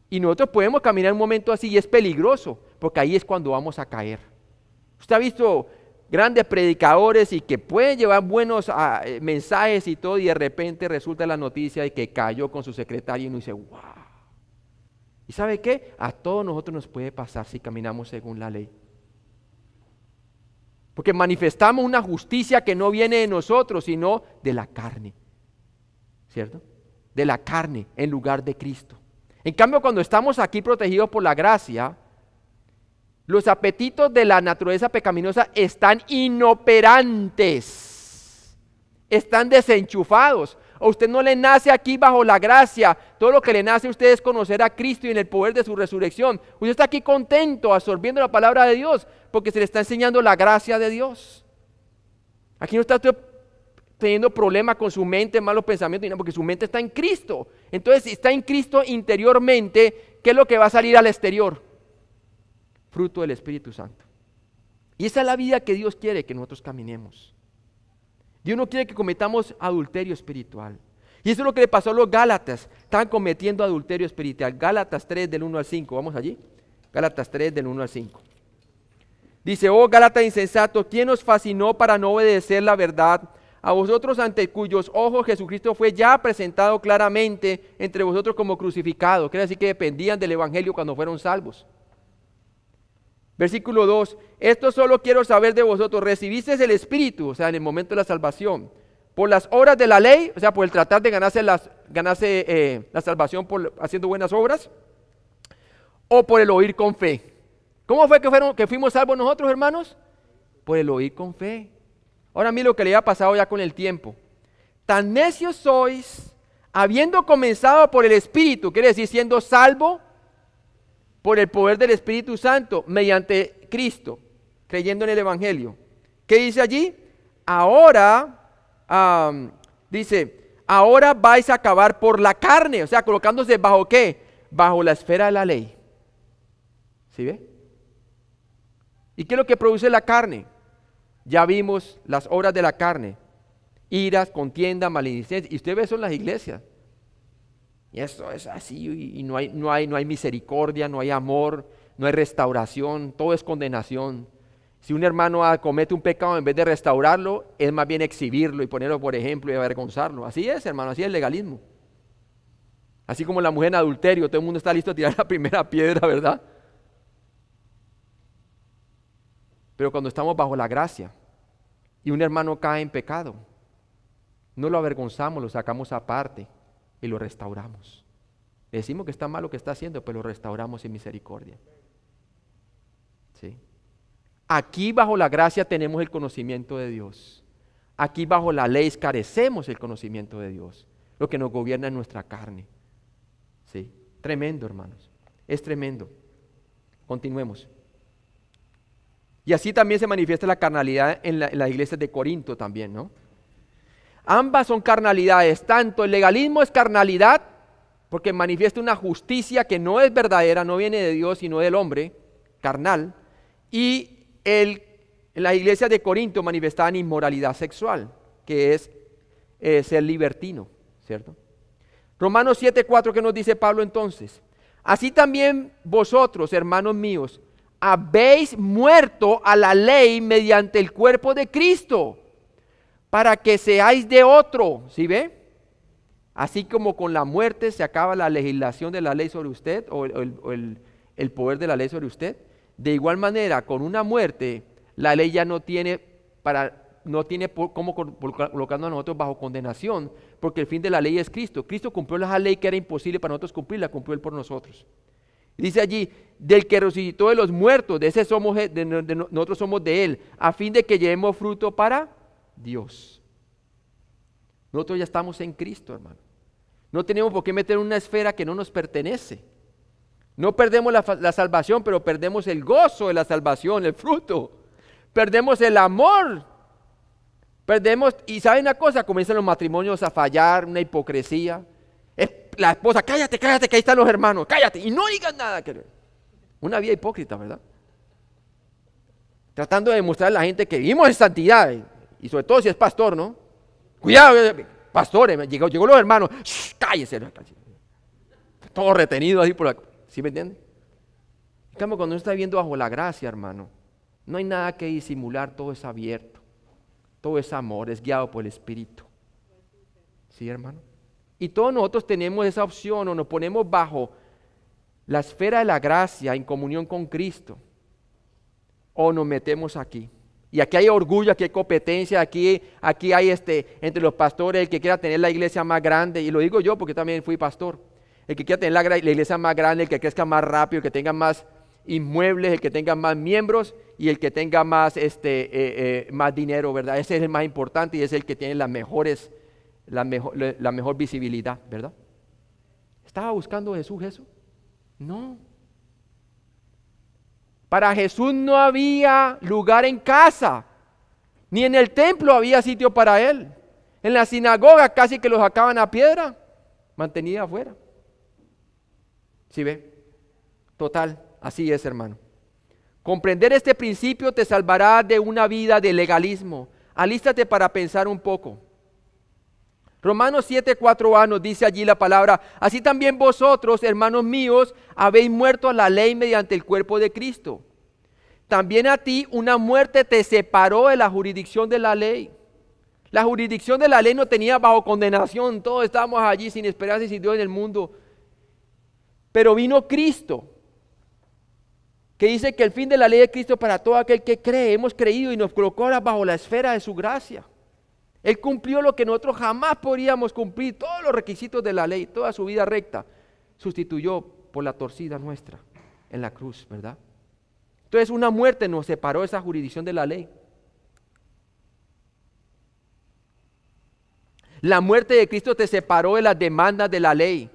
Y nosotros podemos caminar un momento así y es peligroso, porque ahí es cuando vamos a caer. Usted ha visto grandes predicadores y que pueden llevar buenos mensajes y todo, y de repente resulta la noticia de que cayó con su secretario y uno dice, wow. ¿Y sabe qué? A todos nosotros nos puede pasar si caminamos según la ley. Porque manifestamos una justicia que no viene de nosotros, sino de la carne. ¿Cierto? De la carne en lugar de Cristo. En cambio, cuando estamos aquí protegidos por la gracia, los apetitos de la naturaleza pecaminosa están inoperantes, están desenchufados. A usted no le nace aquí bajo la gracia, todo lo que le nace a usted es conocer a Cristo y en el poder de su resurrección. Usted está aquí contento, absorbiendo la palabra de Dios, porque se le está enseñando la gracia de Dios. Aquí no está usted teniendo problemas con su mente, malos pensamientos, porque su mente está en Cristo. Entonces, si está en Cristo interiormente, ¿qué es lo que va a salir al exterior? Fruto del Espíritu Santo. Y esa es la vida que Dios quiere que nosotros caminemos. Dios no quiere que cometamos adulterio espiritual. Y eso es lo que le pasó a los Gálatas. Estaban cometiendo adulterio espiritual. Gálatas 3 del 1 al 5. Vamos allí. Gálatas 3 del 1 al 5. Dice, oh Gálatas insensato, ¿quién os fascinó para no obedecer la verdad? A vosotros ante cuyos ojos Jesucristo fue ya presentado claramente entre vosotros como crucificado. Quiere decir que dependían del Evangelio cuando fueron salvos. Versículo 2, esto solo quiero saber de vosotros, ¿recibisteis el Espíritu, o sea, en el momento de la salvación, por las obras de la ley, o sea, por el tratar de ganarse la salvación por haciendo buenas obras, o por el oír con fe? ¿Cómo fue que fuimos salvos nosotros, hermanos? Por el oír con fe. Ahora mire lo que le ha pasado ya con el tiempo. Tan necios sois, habiendo comenzado por el Espíritu, quiere decir siendo salvo por el poder del Espíritu Santo, mediante Cristo, creyendo en el Evangelio. ¿Qué dice allí? Ahora, dice, ahora vais a acabar por la carne, o sea, colocándose bajo ¿qué? Bajo la esfera de la ley. ¿Sí ve? ¿Y qué es lo que produce la carne? Ya vimos las obras de la carne, iras, contienda, maledicencia, y usted ve eso en las iglesias. Y esto es así, y no hay misericordia, no hay amor, no hay restauración, todo es condenación. Si un hermano comete un pecado, en vez de restaurarlo, es más bien exhibirlo y ponerlo por ejemplo y avergonzarlo. Así es, hermano, así es el legalismo. Así como la mujer en adulterio, todo el mundo está listo a tirar la primera piedra, ¿verdad? Pero cuando estamos bajo la gracia y un hermano cae en pecado, no lo avergonzamos, lo sacamos aparte y lo restauramos. Le decimos que está mal lo que está haciendo, pero lo restauramos en misericordia. ¿Sí? Aquí bajo la gracia tenemos el conocimiento de Dios. Aquí bajo la ley carecemos el conocimiento de Dios. Lo que nos gobierna es nuestra carne. ¿Sí? Tremendo, hermanos. Es tremendo. Continuemos. Y así también se manifiesta la carnalidad en las iglesias de Corinto también, ¿no? Ambas son carnalidades. Tanto el legalismo es carnalidad, porque manifiesta una justicia que no es verdadera, no viene de Dios, sino del hombre, carnal. Y las iglesias de Corinto manifestaban inmoralidad sexual, que es ser libertino, ¿cierto? Romanos 7:4, ¿qué nos dice Pablo entonces? Así también vosotros, hermanos míos, habéis muerto a la ley mediante el cuerpo de Cristo, para que seáis de otro, ¿sí ve? Así como con la muerte se acaba la legislación de la ley sobre usted, o el poder de la ley sobre usted, de igual manera, con una muerte, la ley ya no tiene cómo colocarnos a nosotros bajo condenación, porque el fin de la ley es Cristo. Cristo cumplió la ley que era imposible para nosotros cumplir, la cumplió Él por nosotros. Dice allí, del que resucitó de los muertos, nosotros somos de Él, a fin de que llevemos fruto para Dios. Nosotros ya estamos en Cristo, hermano. No tenemos por qué meter en una esfera que no nos pertenece. No perdemos la salvación, pero perdemos el gozo de la salvación, el fruto. Perdemos el amor. Perdemos, y ¿saben una cosa? Comienzan los matrimonios a fallar, una hipocresía. La esposa, cállate, que ahí están los hermanos, cállate, y no digas nada. Una vida hipócrita, ¿verdad? Tratando de demostrar a la gente que vivimos en santidad, y sobre todo si es pastor, ¿no? Cuidado, pastores, llegó los hermanos, cállese. Todo retenido así por la... ¿Sí me entienden? En cambio, cuando uno está viviendo bajo la gracia, hermano, no hay nada que disimular, todo es abierto, todo es amor, es guiado por el Espíritu. ¿Sí, hermano? Y todos nosotros tenemos esa opción, o nos ponemos bajo la esfera de la gracia en comunión con Cristo, o nos metemos aquí. Y aquí hay orgullo, aquí hay competencia, aquí hay entre los pastores el que quiera tener la iglesia más grande, y lo digo yo porque también fui pastor. El que quiera tener la iglesia más grande, el que crezca más rápido, el que tenga más inmuebles, el que tenga más miembros y el que tenga más, más dinero, ¿verdad? Ese es el más importante y es el que tiene la mejor visibilidad, ¿verdad? ¿Estaba buscando Jesús eso? No. Para Jesús no había lugar en casa, ni en el templo había sitio para Él. En la sinagoga casi que lo sacaban a piedra, mantenida afuera. ¿Sí ve? Total, así es, hermano. Comprender este principio te salvará de una vida de legalismo. Alístate para pensar un poco. Romanos 7:4a nos dice allí la palabra, así también vosotros, hermanos míos, habéis muerto a la ley mediante el cuerpo de Cristo. También a ti una muerte te separó de la jurisdicción de la ley. La jurisdicción de la ley no tenía bajo condenación, todos estábamos allí sin esperanza y sin Dios en el mundo. Pero vino Cristo, que dice que el fin de la ley es Cristo para todo aquel que cree. Hemos creído y nos colocó ahora bajo la esfera de su gracia. Él cumplió lo que nosotros jamás podríamos cumplir, todos los requisitos de la ley, toda su vida recta, sustituyó por la torcida nuestra en la cruz, ¿verdad? Entonces una muerte nos separó de esa jurisdicción de la ley. La muerte de Cristo te separó de las demandas de la ley.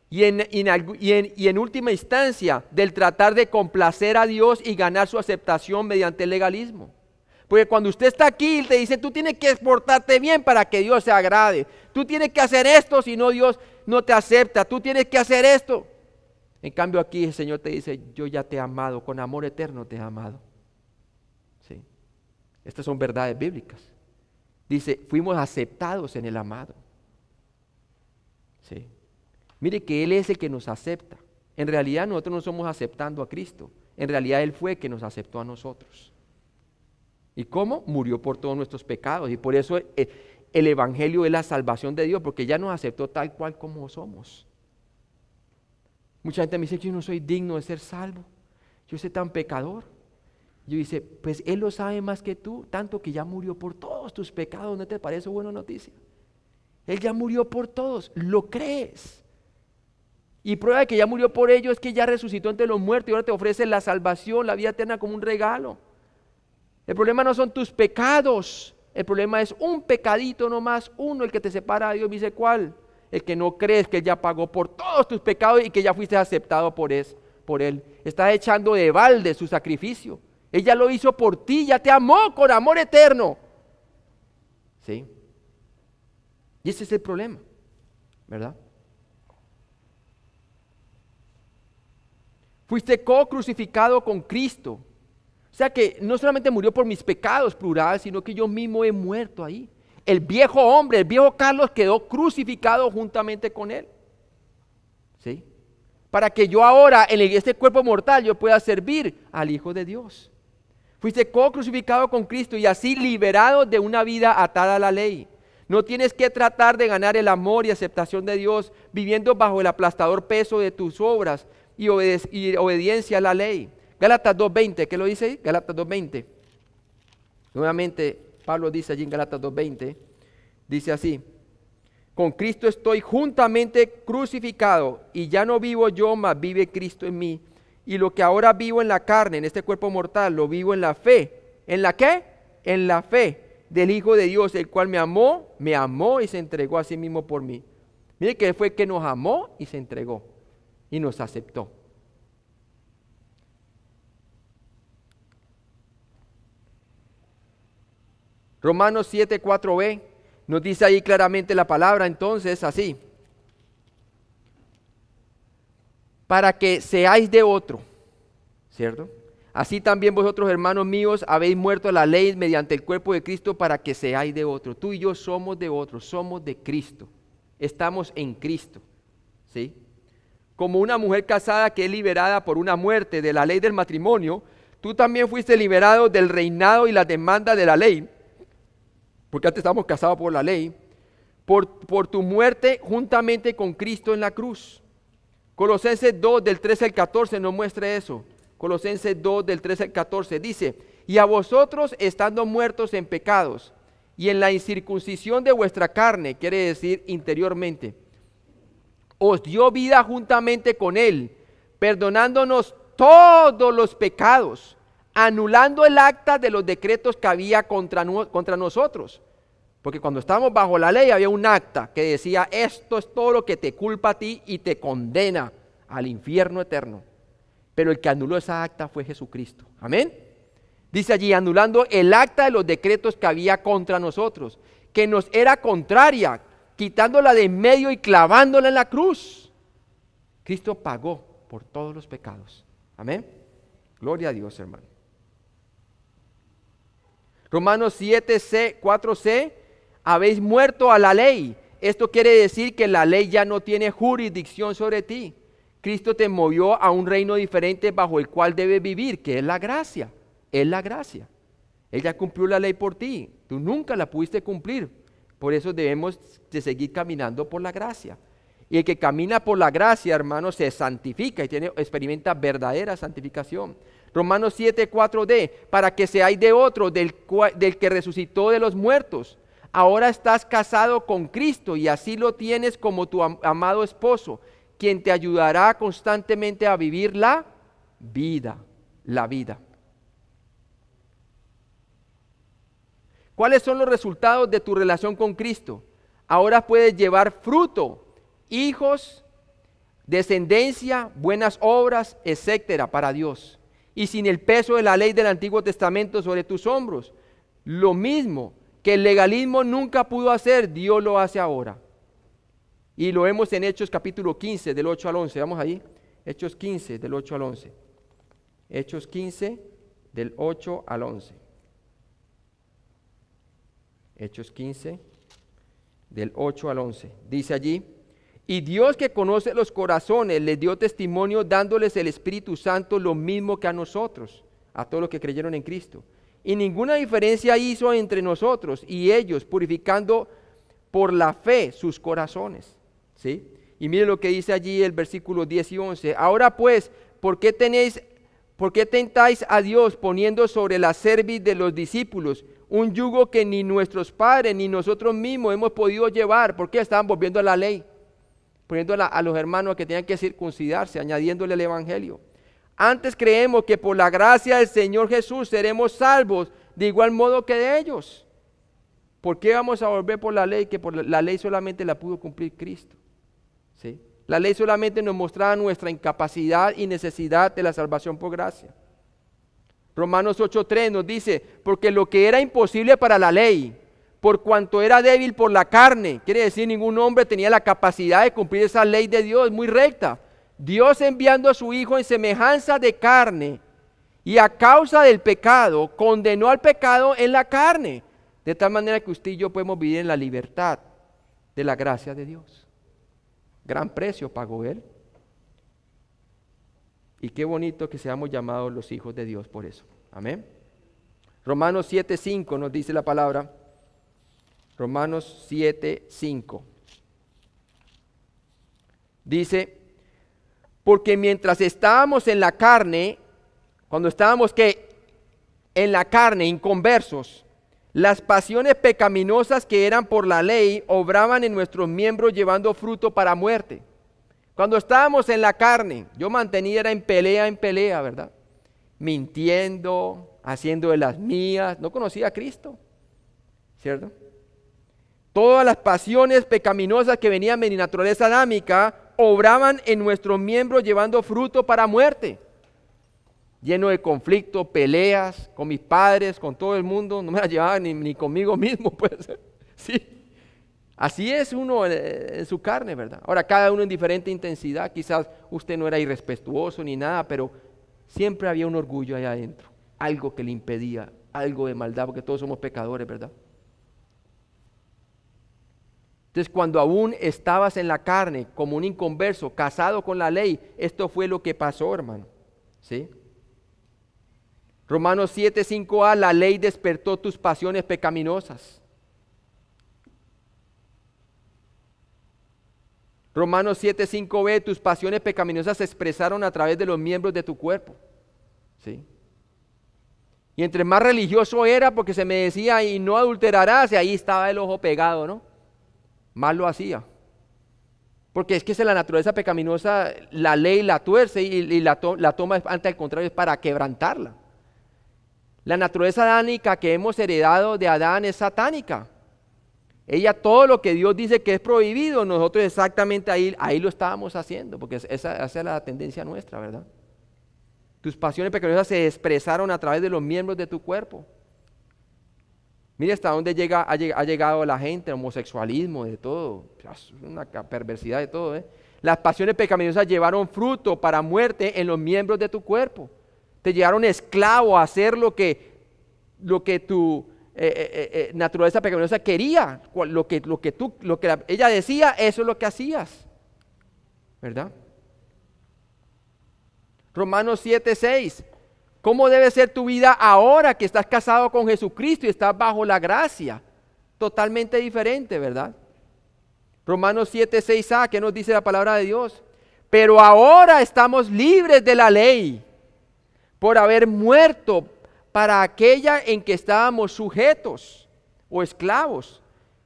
Y en última instancia, del tratar de complacer a Dios y ganar su aceptación mediante el legalismo. Porque cuando usted está aquí, te dice, tú tienes que portarte bien para que Dios se agrade. Tú tienes que hacer esto, si no Dios no te acepta. Tú tienes que hacer esto. En cambio aquí el Señor te dice, yo ya te he amado, con amor eterno te he amado. ¿Sí? Estas son verdades bíblicas. Dice, fuimos aceptados en el amado. ¿Sí? Mire que Él es el que nos acepta. En realidad nosotros no somos aceptando a Cristo. En realidad Él fue el que nos aceptó a nosotros. ¿Y cómo? Murió por todos nuestros pecados. Y por eso el Evangelio es la salvación de Dios, porque ya nos aceptó tal cual como somos. Mucha gente me dice que yo no soy digno de ser salvo. Yo soy tan pecador. Yo dice, pues Él lo sabe más que tú, tanto que ya murió por todos tus pecados. ¿No te parece buena noticia? Él ya murió por todos, ¿lo crees? Y prueba de que ya murió por ellos es que ya resucitó entre los muertos y ahora te ofrece la salvación, la vida eterna como un regalo. El problema no son tus pecados, el problema es un pecadito nomás, uno el que te separa de Dios. Dice, ¿cuál? El que no crees que Él ya pagó por todos tus pecados y que ya fuiste aceptado por Él. Estás echando de balde su sacrificio. Él ya lo hizo por ti, ya te amó con amor eterno. ¿Sí? Y ese es el problema, ¿verdad? Fuiste co-crucificado con Cristo. O sea que no solamente murió por mis pecados, plural, sino que yo mismo he muerto ahí. El viejo hombre, el viejo Carlos quedó crucificado juntamente con Él. ¿Sí? Para que yo ahora, en este cuerpo mortal, yo pueda servir al Hijo de Dios. Fuiste co-crucificado con Cristo y así liberado de una vida atada a la ley. No tienes que tratar de ganar el amor y aceptación de Dios viviendo bajo el aplastador peso de tus obras y obediencia a la ley. Gálatas 2:20, ¿qué lo dice ahí? Gálatas 2:20. Nuevamente, Pablo dice allí en Gálatas 2:20, dice así: con Cristo estoy juntamente crucificado y ya no vivo yo, mas vive Cristo en mí. Y lo que ahora vivo en la carne, en este cuerpo mortal, lo vivo en la fe. ¿En la qué? En la fe del Hijo de Dios, el cual me amó y se entregó a sí mismo por mí. Mire que Él fue el que nos amó y se entregó y nos aceptó. Romanos 7:4b nos dice ahí claramente la palabra, entonces así: para que seáis de otro, ¿cierto? Así también vosotros, hermanos míos, habéis muerto a la ley mediante el cuerpo de Cristo para que seáis de otro. Tú y yo somos de otro, somos de Cristo, estamos en Cristo, ¿sí? Como una mujer casada que es liberada por una muerte de la ley del matrimonio, tú también fuiste liberado del reinado y la demanda de la ley, porque antes estábamos casados por la ley, por tu muerte juntamente con Cristo en la cruz. Colosenses 2 del 13 al 14 nos muestra eso. Colosenses 2 del 13 al 14 dice: y a vosotros estando muertos en pecados y en la incircuncisión de vuestra carne, quiere decir interiormente, os dio vida juntamente con Él, perdonándonos todos los pecados, anulando el acta de los decretos que había contra nosotros. Porque cuando estábamos bajo la ley había un acta que decía: esto es todo lo que te culpa a ti y te condena al infierno eterno. Pero el que anuló esa acta fue Jesucristo. Amén. Dice allí: anulando el acta de los decretos que había contra nosotros, que nos era contraria, quitándola de en medio y clavándola en la cruz. Cristo pagó por todos los pecados. Amén. Gloria a Dios, hermano. Romanos 4c, habéis muerto a la ley. Esto quiere decir que la ley ya no tiene jurisdicción sobre ti. Cristo te movió a un reino diferente bajo el cual debes vivir, que es la gracia. Es la gracia. Él ya cumplió la ley por ti. Tú nunca la pudiste cumplir. Por eso debemos de seguir caminando por la gracia. Y el que camina por la gracia, hermano, se santifica y experimenta verdadera santificación. Romanos 7:4d, para que seáis de otro, del que resucitó de los muertos. Ahora estás casado con Cristo y así lo tienes como tu amado esposo, quien te ayudará constantemente a vivir la vida. ¿Cuáles son los resultados de tu relación con Cristo? Ahora puedes llevar fruto, hijos, descendencia, buenas obras, etcétera, para Dios. Y sin el peso de la ley del Antiguo Testamento sobre tus hombros. Lo mismo que el legalismo nunca pudo hacer, Dios lo hace ahora. Y lo vemos en Hechos capítulo 15, del 8 al 11. Vamos ahí. Hechos 15, del 8 al 11. Hechos 15, del 8 al 11. Hechos 15, del 8 al 11. Dice allí: y Dios, que conoce los corazones, les dio testimonio dándoles el Espíritu Santo lo mismo que a nosotros, a todos los que creyeron en Cristo. Y ninguna diferencia hizo entre nosotros y ellos, purificando por la fe sus corazones. ¿Sí? Y mire lo que dice allí el versículo 10 y 11. Ahora pues, ¿por qué tenéis ¿Por qué tentáis a Dios poniendo sobre la cerviz de los discípulos un yugo que ni nuestros padres ni nosotros mismos hemos podido llevar? ¿Por qué estaban volviendo a la ley? Poniendo a los hermanos que tenían que circuncidarse, añadiéndole el evangelio. Antes creemos que por la gracia del Señor Jesús seremos salvos de igual modo que de ellos. ¿Por qué vamos a volver por la ley? Que por la ley solamente la pudo cumplir Cristo. ¿Sí? La ley solamente nos mostraba nuestra incapacidad y necesidad de la salvación por gracia. Romanos 8:3 nos dice, porque lo que era imposible para la ley, por cuanto era débil por la carne, quiere decir ningún hombre tenía la capacidad de cumplir esa ley de Dios muy recta. Dios enviando a su Hijo en semejanza de carne y a causa del pecado, condenó al pecado en la carne, de tal manera que usted y yo podemos vivir en la libertad de la gracia de Dios. Gran precio pagó Él. Y qué bonito que seamos llamados los hijos de Dios por eso. Amén. Romanos 7:5 nos dice la palabra. Romanos 7:5. Dice, porque mientras estábamos en la carne, cuando estábamos en la carne, inconversos, las pasiones pecaminosas que eran por la ley obraban en nuestros miembros llevando fruto para muerte. Cuando estábamos en la carne, yo mantenía era en pelea, ¿verdad? Mintiendo, haciendo de las mías, no conocía a Cristo, ¿cierto? Todas las pasiones pecaminosas que venían de mi naturaleza adámica obraban en nuestros miembros llevando fruto para muerte. Lleno de conflicto, peleas con mis padres, con todo el mundo, no me las llevaba ni conmigo mismo, puede ser. Sí. Así es uno en su carne, ¿verdad? Ahora, cada uno en diferente intensidad. Quizás usted no era irrespetuoso ni nada, pero siempre había un orgullo allá adentro. Algo que le impedía, algo de maldad, porque todos somos pecadores, ¿verdad? Entonces, cuando aún estabas en la carne, como un inconverso, casado con la ley, esto fue lo que pasó, hermano. ¿Sí? Romanos 7:5a, la ley despertó tus pasiones pecaminosas. Romanos 7:5b, tus pasiones pecaminosas se expresaron a través de los miembros de tu cuerpo. ¿Sí? Y entre más religioso era, porque se me decía, y no adulterarás, y ahí estaba el ojo pegado, ¿no? Más lo hacía. Porque es que la naturaleza pecaminosa, la ley la tuerce y la toma, ante al contrario, es para quebrantarla. La naturaleza adánica que hemos heredado de Adán es satánica. Ella, todo lo que Dios dice que es prohibido, nosotros exactamente ahí lo estábamos haciendo, porque esa es la tendencia nuestra, ¿verdad? Tus pasiones pecaminosas se expresaron a través de los miembros de tu cuerpo. Mire hasta dónde ha llegado la gente, el homosexualismo, de todo, es una perversidad de todo, ¿eh? Las pasiones pecaminosas llevaron fruto para muerte en los miembros de tu cuerpo. Te llevaron esclavo a hacer lo que tu naturaleza pecaminosa quería, lo que ella decía, eso es lo que hacías, ¿verdad? Romanos 7:6. ¿Cómo debe ser tu vida ahora que estás casado con Jesucristo y estás bajo la gracia? Totalmente diferente, ¿verdad? Romanos 7:6a, ¿qué nos dice la palabra de Dios? Pero ahora estamos libres de la ley por haber muerto para aquella en que estábamos sujetos o esclavos.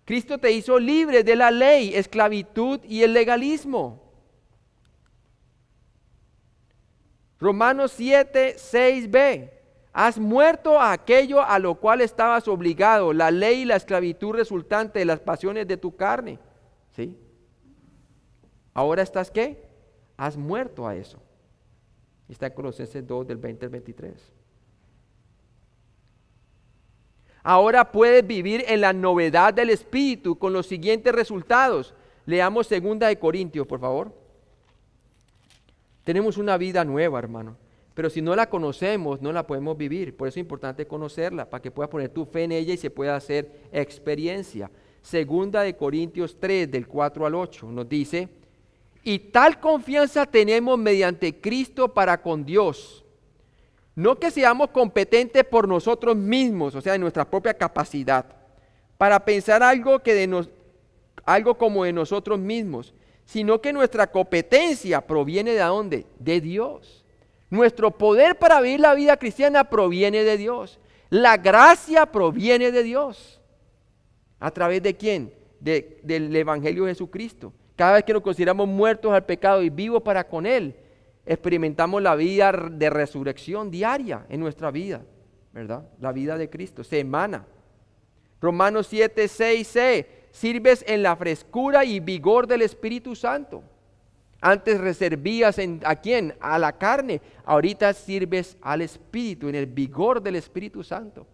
Cristo te hizo libre de la ley, esclavitud y el legalismo. Romanos 7:6b. Has muerto a aquello a lo cual estabas obligado, la ley y la esclavitud resultante de las pasiones de tu carne. ¿Sí? Ahora estás, ¿qué? Has muerto a eso. Está en Colosenses 2, del 20 al 23. Ahora puedes vivir en la novedad del Espíritu con los siguientes resultados. Leamos 2 de Corintios, por favor. Tenemos una vida nueva, hermano, pero si no la conocemos, no la podemos vivir. Por eso es importante conocerla, para que puedas poner tu fe en ella y se pueda hacer experiencia. 2 de Corintios 3, del 4 al 8, nos dice, y tal confianza tenemos mediante Cristo para con Dios. No que seamos competentes por nosotros mismos, o sea, en nuestra propia capacidad, para pensar algo como de nosotros mismos, sino que nuestra competencia proviene ¿de dónde? De Dios, Nuestro poder para vivir la vida cristiana proviene de Dios. La gracia proviene de Dios. ¿A través de quién? Del Evangelio de Jesucristo. Cada vez que nos consideramos muertos al pecado y vivos para con Él, experimentamos la vida de resurrección diaria en nuestra vida, ¿verdad? La vida de Cristo se emana. Romanos 7:6, sirves en la frescura y vigor del Espíritu Santo. Antes servías ¿a quién? A la carne. Ahorita sirves al Espíritu, en el vigor del Espíritu Santo.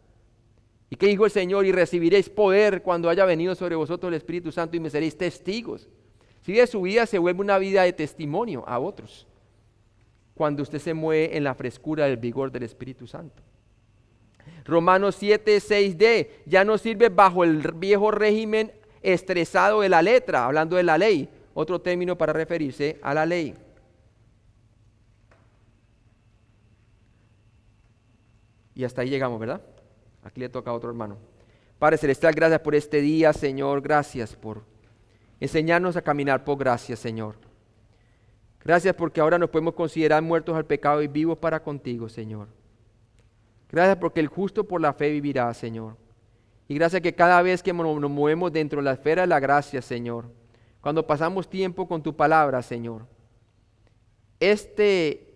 ¿Y qué dijo el Señor? Y recibiréis poder cuando haya venido sobre vosotros el Espíritu Santo y me seréis testigos. Si de su vida se vuelve una vida de testimonio a otros, cuando usted se mueve en la frescura del vigor del Espíritu Santo. Romanos 7:6d, ya no sirve bajo el viejo régimen estresado de la letra, hablando de la ley, otro término para referirse a la ley. Y hasta ahí llegamos, ¿verdad? Aquí le toca a otro hermano. Padre Celestial, gracias por este día, Señor, gracias por enseñarnos a caminar por gracia, Señor. Gracias porque ahora nos podemos considerar muertos al pecado y vivos para contigo, Señor. Gracias porque el justo por la fe vivirá, Señor. Y gracias que cada vez que nos movemos dentro de la esfera de la gracia, Señor, cuando pasamos tiempo con tu palabra, Señor, este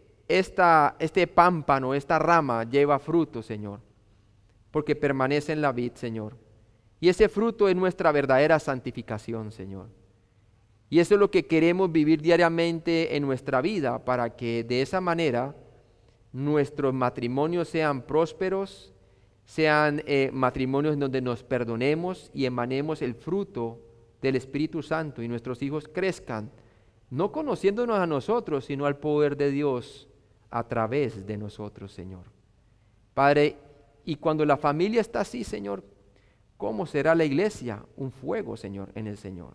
pámpano, esta rama lleva fruto, Señor, porque permanece en la vid, Señor. Y ese fruto es nuestra verdadera santificación, Señor. Y eso es lo que queremos vivir diariamente en nuestra vida, para que de esa manera nuestros matrimonios sean prósperos, sean matrimonios en donde nos perdonemos y emanemos el fruto del Espíritu Santo y nuestros hijos crezcan, no conociéndonos a nosotros, sino al poder de Dios a través de nosotros, Señor. Padre, y cuando la familia está así, Señor, ¿cómo será la iglesia? Un fuego, Señor, en el Señor.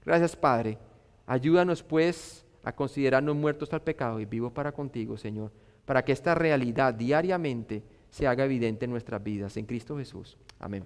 Gracias, Padre. Ayúdanos, pues, a considerarnos muertos al pecado y vivos para contigo, Señor, para que esta realidad diariamente se haga evidente en nuestras vidas. En Cristo Jesús. Amén.